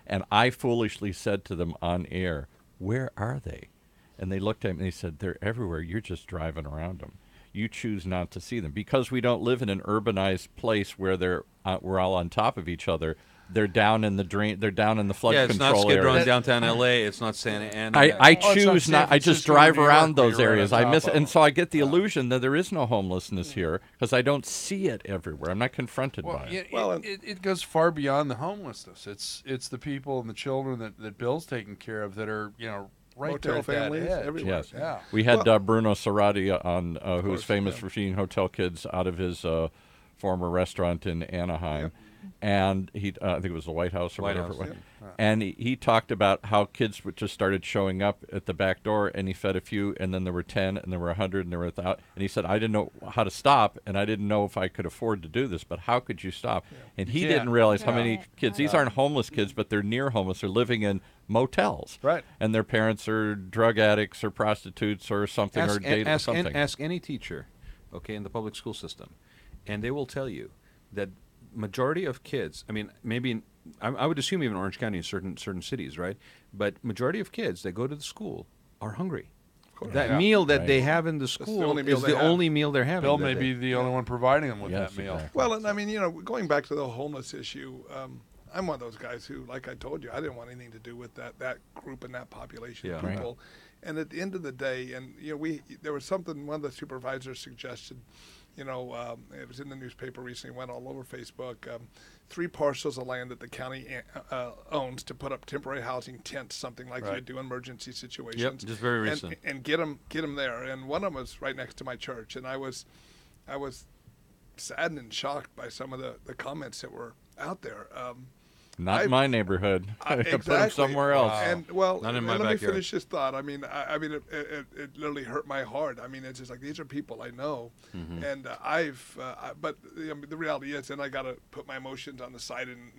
And I foolishly said to them on air, "Where are they?" And they looked at me and they said, "They're everywhere. You're just driving around them. You choose not to see them because we don't live in an urbanized place where we're all on top of each other. They're down in the drain. They're down in the flood Yeah, it's not control Skid Row in area. downtown L.A. It's not Santa Ana. I Oh, it's not choose San not. I just Francisco, drive New York, around where those you're right areas. on I top miss, of and them. so I get the illusion that there is no homelessness here because I don't see it everywhere. I'm not confronted Well, by it. it goes far beyond the homelessness. It's the people and the children that Bill's taking care of that are right Motel there at that families edge. everywhere. Yes, Yeah. we had Bruno Cerati on, who's course, famous yeah. for feeding hotel kids out of his former restaurant in Anaheim, and he, I think it was the White House or White whatever. House, it was. And he talked about how kids just started showing up at the back door, and he fed a few, and then there were 10, and there were 100, and there were 1,000. And he said, "I didn't know how to stop, and I didn't know if I could afford to do this, but how could you stop?" And he You didn't can't. realize how many Right. kids. These aren't homeless kids, but they're near homeless. They're living in motels, Right. and their parents are drug addicts or prostitutes or something or ask, date or ask, something. ask any teacher, okay, in the public school system, and they will tell you that majority of kids, I mean, maybe I would assume even Orange County in certain cities, right? But majority of kids that go to the school are hungry. That meal that they have in the school is the only meal they're having. Bill may be the only one providing them with Yes, that meal. exactly. Well, and I mean, going back to the homeless issue, I'm one of those guys who, like I told you, I didn't want anything to do with that group and that population of Yeah. people. And at the end of the day, and there was something one of the supervisors suggested. It was in the newspaper recently, went all over Facebook. 3 parcels of land that the county owns to put up temporary housing tents, something like you do in emergency situations. Yep, just very recent. And get them there. And one of them was right next to my church, and I was saddened and shocked by some of the comments that were out there. Not in my neighborhood. Exactly. Put them somewhere else. And Not in my let me backyard. finish this thought. I mean, it literally hurt my heart. I mean, it's just like these are people I know, and but the reality is, and I got to put my emotions on the side and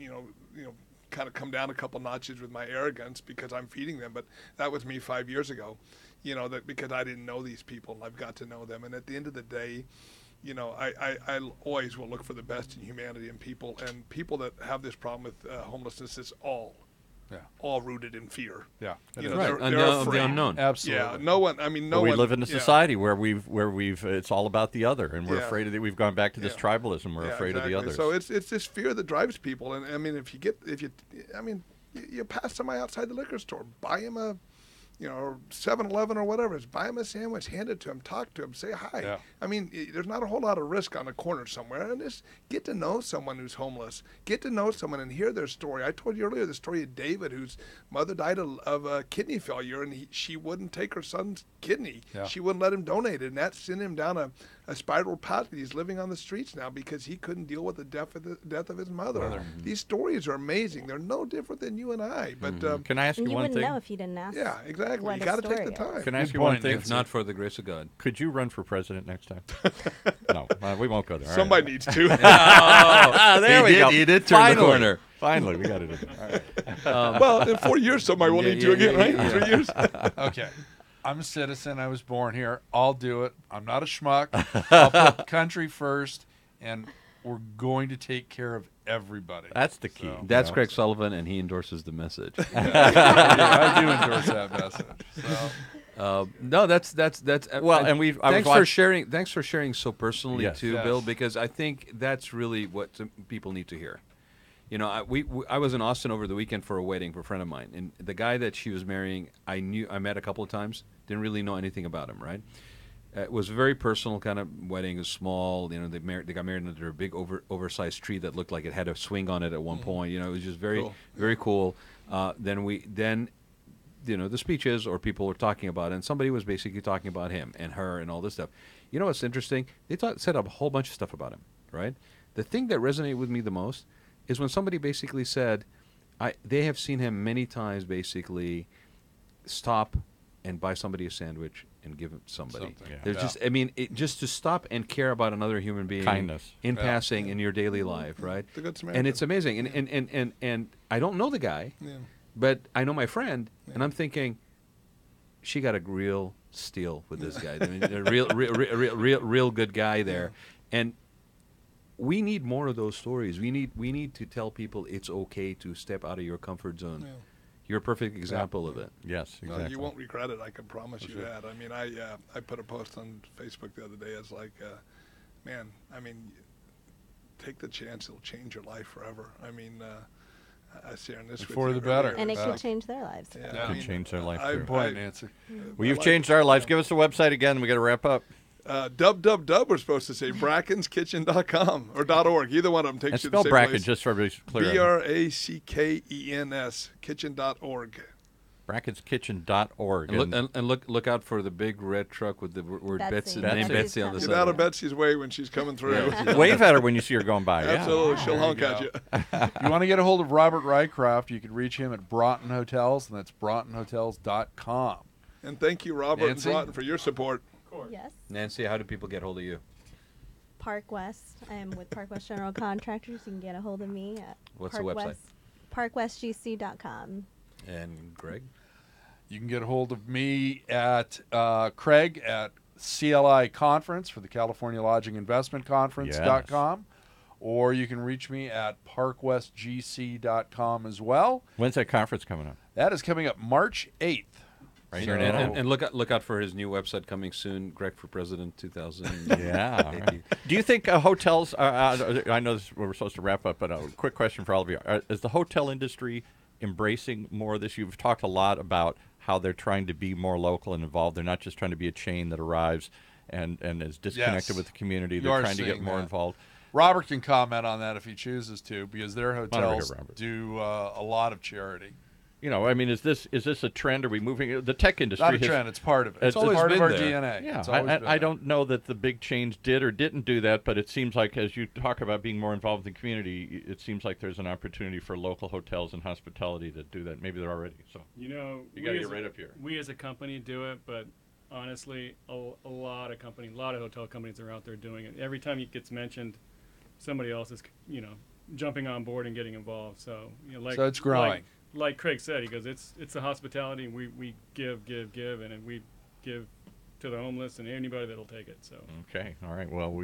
kind of come down a couple notches with my arrogance because I'm feeding them. But that was me 5 years ago, that because I didn't know these people and I've got to know them. And at the end of the day, I always will look for the best in humanity and people that have this problem with homelessness is all rooted in fear. Yeah. They're The afraid. unknown. Absolutely. Yeah, no one. I mean, no But we one. live in a society where we've it's all about the other, and we're Yeah. afraid of we've gone back to this Yeah. tribalism. We're Yeah, afraid exactly. of the others. So it's this fear that drives people. And I mean, you pass somebody outside the liquor store, buy him a, or 7-Eleven or whatever, is buy him a sandwich, hand it to him, talk to him, say hi. Yeah. I mean, there's not a whole lot of risk on a corner somewhere, and just get to know someone who's homeless. Get to know someone and hear their story. I told you earlier the story of David, whose mother died of kidney failure, and she wouldn't take her son's kidney. Yeah. She wouldn't let him donate it, and that sent him down a spiral path. He's living on the streets now because he couldn't deal with the death of his mother. These stories are amazing. They're no different than you and I. But Can I ask And you you one wouldn't thing? know if you didn't ask. yeah, exactly. What You a got to take story the is. time. Can I ask Good you one point, thing? If not for the grace of God. Could you run for president next time? No, we won't go there. All Somebody right. needs to. There we go. He did turn Finally. the corner. Finally, we got it. All right. Well, in 4 years, somebody will need to again, right? yeah. 3 years. Okay. I'm a citizen. I was born here. I'll do it. I'm not a schmuck. I'll put country first, and we're going to take care of everybody. That's the key. So- That's you know? Craig Sullivan, and he endorses the message. Yeah, I do endorse that message. So. No, that's Well, and I was thanks for sharing so personally Yes. too, Yes. Bill, because I think that's really what some people need to hear. I was in Austin over the weekend for a wedding for a friend of mine, and the guy that she was marrying, I met a couple of times, didn't really know anything about him, right? It was a very personal kind of wedding. It was small. They got married under a big oversized tree that looked like it had a swing on it at one point. It was just very Cool. very cool. Then the speeches or people were talking about it, and somebody was basically talking about him and her and all this stuff. You know what's interesting? They set up a whole bunch of stuff about him, right? The thing that resonated with me the most is when somebody basically said, they have seen him many times basically stop and buy somebody a sandwich and give it to somebody. Something. Yeah. There's just to stop and care about another human being Kindness. in Yeah. passing in your daily life, right? The Good Samaritan. And it's amazing. And I don't know the guy, Yeah. but I know my friend, and I'm thinking, she got a real steal with this guy. I mean, a real good guy there, and we need more of those stories. We need to tell people it's okay to step out of your comfort zone. Yeah. You're a perfect example of it. Yes, No, exactly. you won't regret it. I can promise you that. I mean, I put a post on Facebook the other day. It's like, man, I mean, take the chance. It'll change your life forever. I mean, I shared this with For you the better. earlier. And it It's could like, change their lives. yeah, Yeah. I Could mean, change their life, I- too. Good point, I- Nancy. Well, you've my changed life- our lives. Give us the website again. We got to wrap up. Dub, we're supposed to say, brackenskitchen.com or .org. Either one of them takes And you to spell the same Bracken place. just for everybody's clear. BRACKENS, kitchen.org. Bracken'sKitchen.org. And look out for the big red truck with the word Betsy. Betsy, name Betsy. Betsy on the Get side. out of Betsy's way when she's coming through. Wave at her when you see her going by. Yeah. Absolutely. She'll honk you at go. you. If you want to get a hold of Robert Rycroft, you can reach him at Broughton Hotels, and that's broughtonhotels.com. And thank you, Robert Nancy? and Broughton, for your support. Yes. Nancy, how do people get hold of you? Park West. I am with Park West General Contractors. You can get a hold of me at What's the website? parkwestgc.com. And Greg? You can get a hold of me at Craig at CLI conference for the California Lodging Investment Conference.com. Or you can reach me at parkwestgc.com as well. When's that conference coming up? That is coming up March 8th. Right So- here in Anaheim. And look out for his new website coming soon, Greg for President 2000. Yeah. Right. Do you think hotels? I know we're supposed to wrap up, but a quick question for all of you: is the hotel industry embracing more of this? You've talked a lot about how they're trying to be more local and involved. They're not just trying to be a chain that arrives and is disconnected Yes. with the community. You They're are trying to get seeing more that. involved. Robert can comment on that if he chooses to, because their Robert. hotels do a lot of charity. You know, I mean, is this a trend? Are we moving? The tech industry Not a has- trend; it's part of it. It's always part been of our there. DNA. Yeah, It's always been I there. don't know that the big change did or didn't do that, but it seems like as you talk about being more involved in the community, it seems like there's an opportunity for local hotels and hospitality to do that. Maybe they're already. So You know, You we gotta as get right up here. We as a company do it, but honestly, a lot of hotel companies are out there doing it. Every time it gets mentioned, somebody else is, jumping on board and getting involved. So, So it's growing. Like Craig said, he goes, it's the hospitality, and we give, and we give to the homeless and anybody that'll take it. So. okay, all right. Well,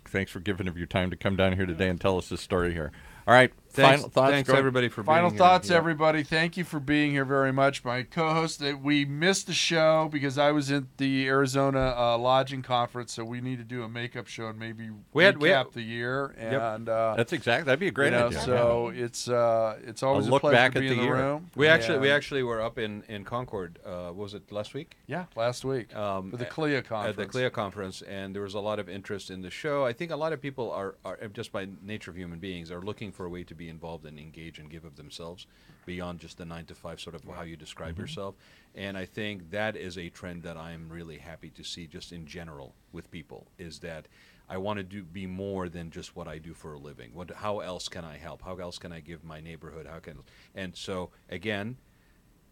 thanks for giving of your time to come down here today and tell us this story here. All right, Thanks, final thoughts. thanks Go- everybody for Final being thoughts, here. Yeah. everybody. Thank you for being here very much. My co-host, we missed the show because I was at the Arizona Lodging Conference, so we need to do a makeup show and maybe recap the year. And That's that'd be a great idea. So it's always a look pleasure back to at be the in the year. room. We And- actually were up in Concord. Was it last week? yeah, last week for the CLIA conference. At the CLIA conference, and there was a lot of interest in the show. I think a lot of people are just by nature of human beings, are looking for a way to be involved and engage and give of themselves beyond just the 9 to 5 sort of how you describe yourself. And I think that is a trend that I'm really happy to see just in general with people, is that I want to be more than just what I do for a living. How else can I help? How else can I give my neighborhood? And so again,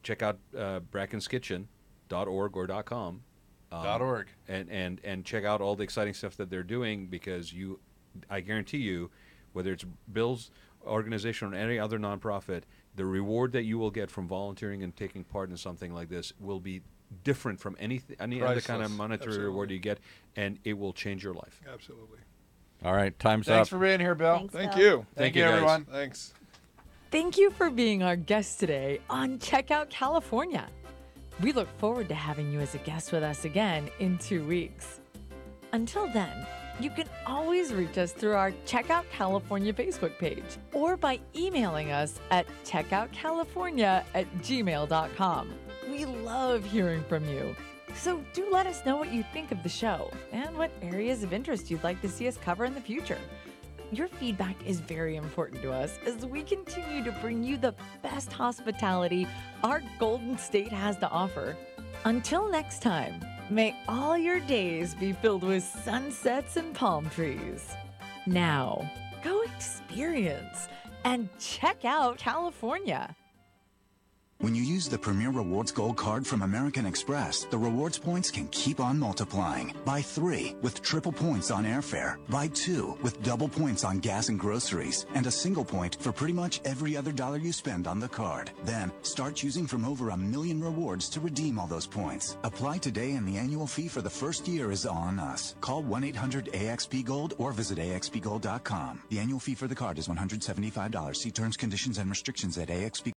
check out brackenskitchen.org or .com. .org. And check out all the exciting stuff that they're doing, because I guarantee you, whether it's Bill's organization or any other nonprofit, the reward that you will get from volunteering and taking part in something like this will be different from any other kind of Priceless. monetary reward you get, and it will change your life. Absolutely. All right, time's Thanks up. for being here, Bill. Thanks, Thank Bill. you. Thank you, guys. everyone. Thanks. Thank you for being our guest today on Check Out California. We look forward to having you as a guest with us again in 2 weeks. Until then, you can always reach us through our Check Out California Facebook page or by emailing us at checkoutcalifornia@gmail.com. We love hearing from you. So do let us know what you think of the show and what areas of interest you'd like to see us cover in the future. Your feedback is very important to us as we continue to bring you the best hospitality our Golden State has to offer. Until next time, may all your days be filled with sunsets and palm trees. Now, go experience and check out California. When you use the Premier Rewards Gold Card from American Express, the rewards points can keep on multiplying. Buy 3 with triple points on airfare. Buy 2 with double points on gas and groceries. And a single point for pretty much every other dollar you spend on the card. Then, start choosing from over 1 million rewards to redeem all those points. Apply today and the annual fee for the first year is on us. Call 1-800-AXP-GOLD or visit axpgold.com. The annual fee for the card is $175. See terms, conditions, and restrictions at AXP.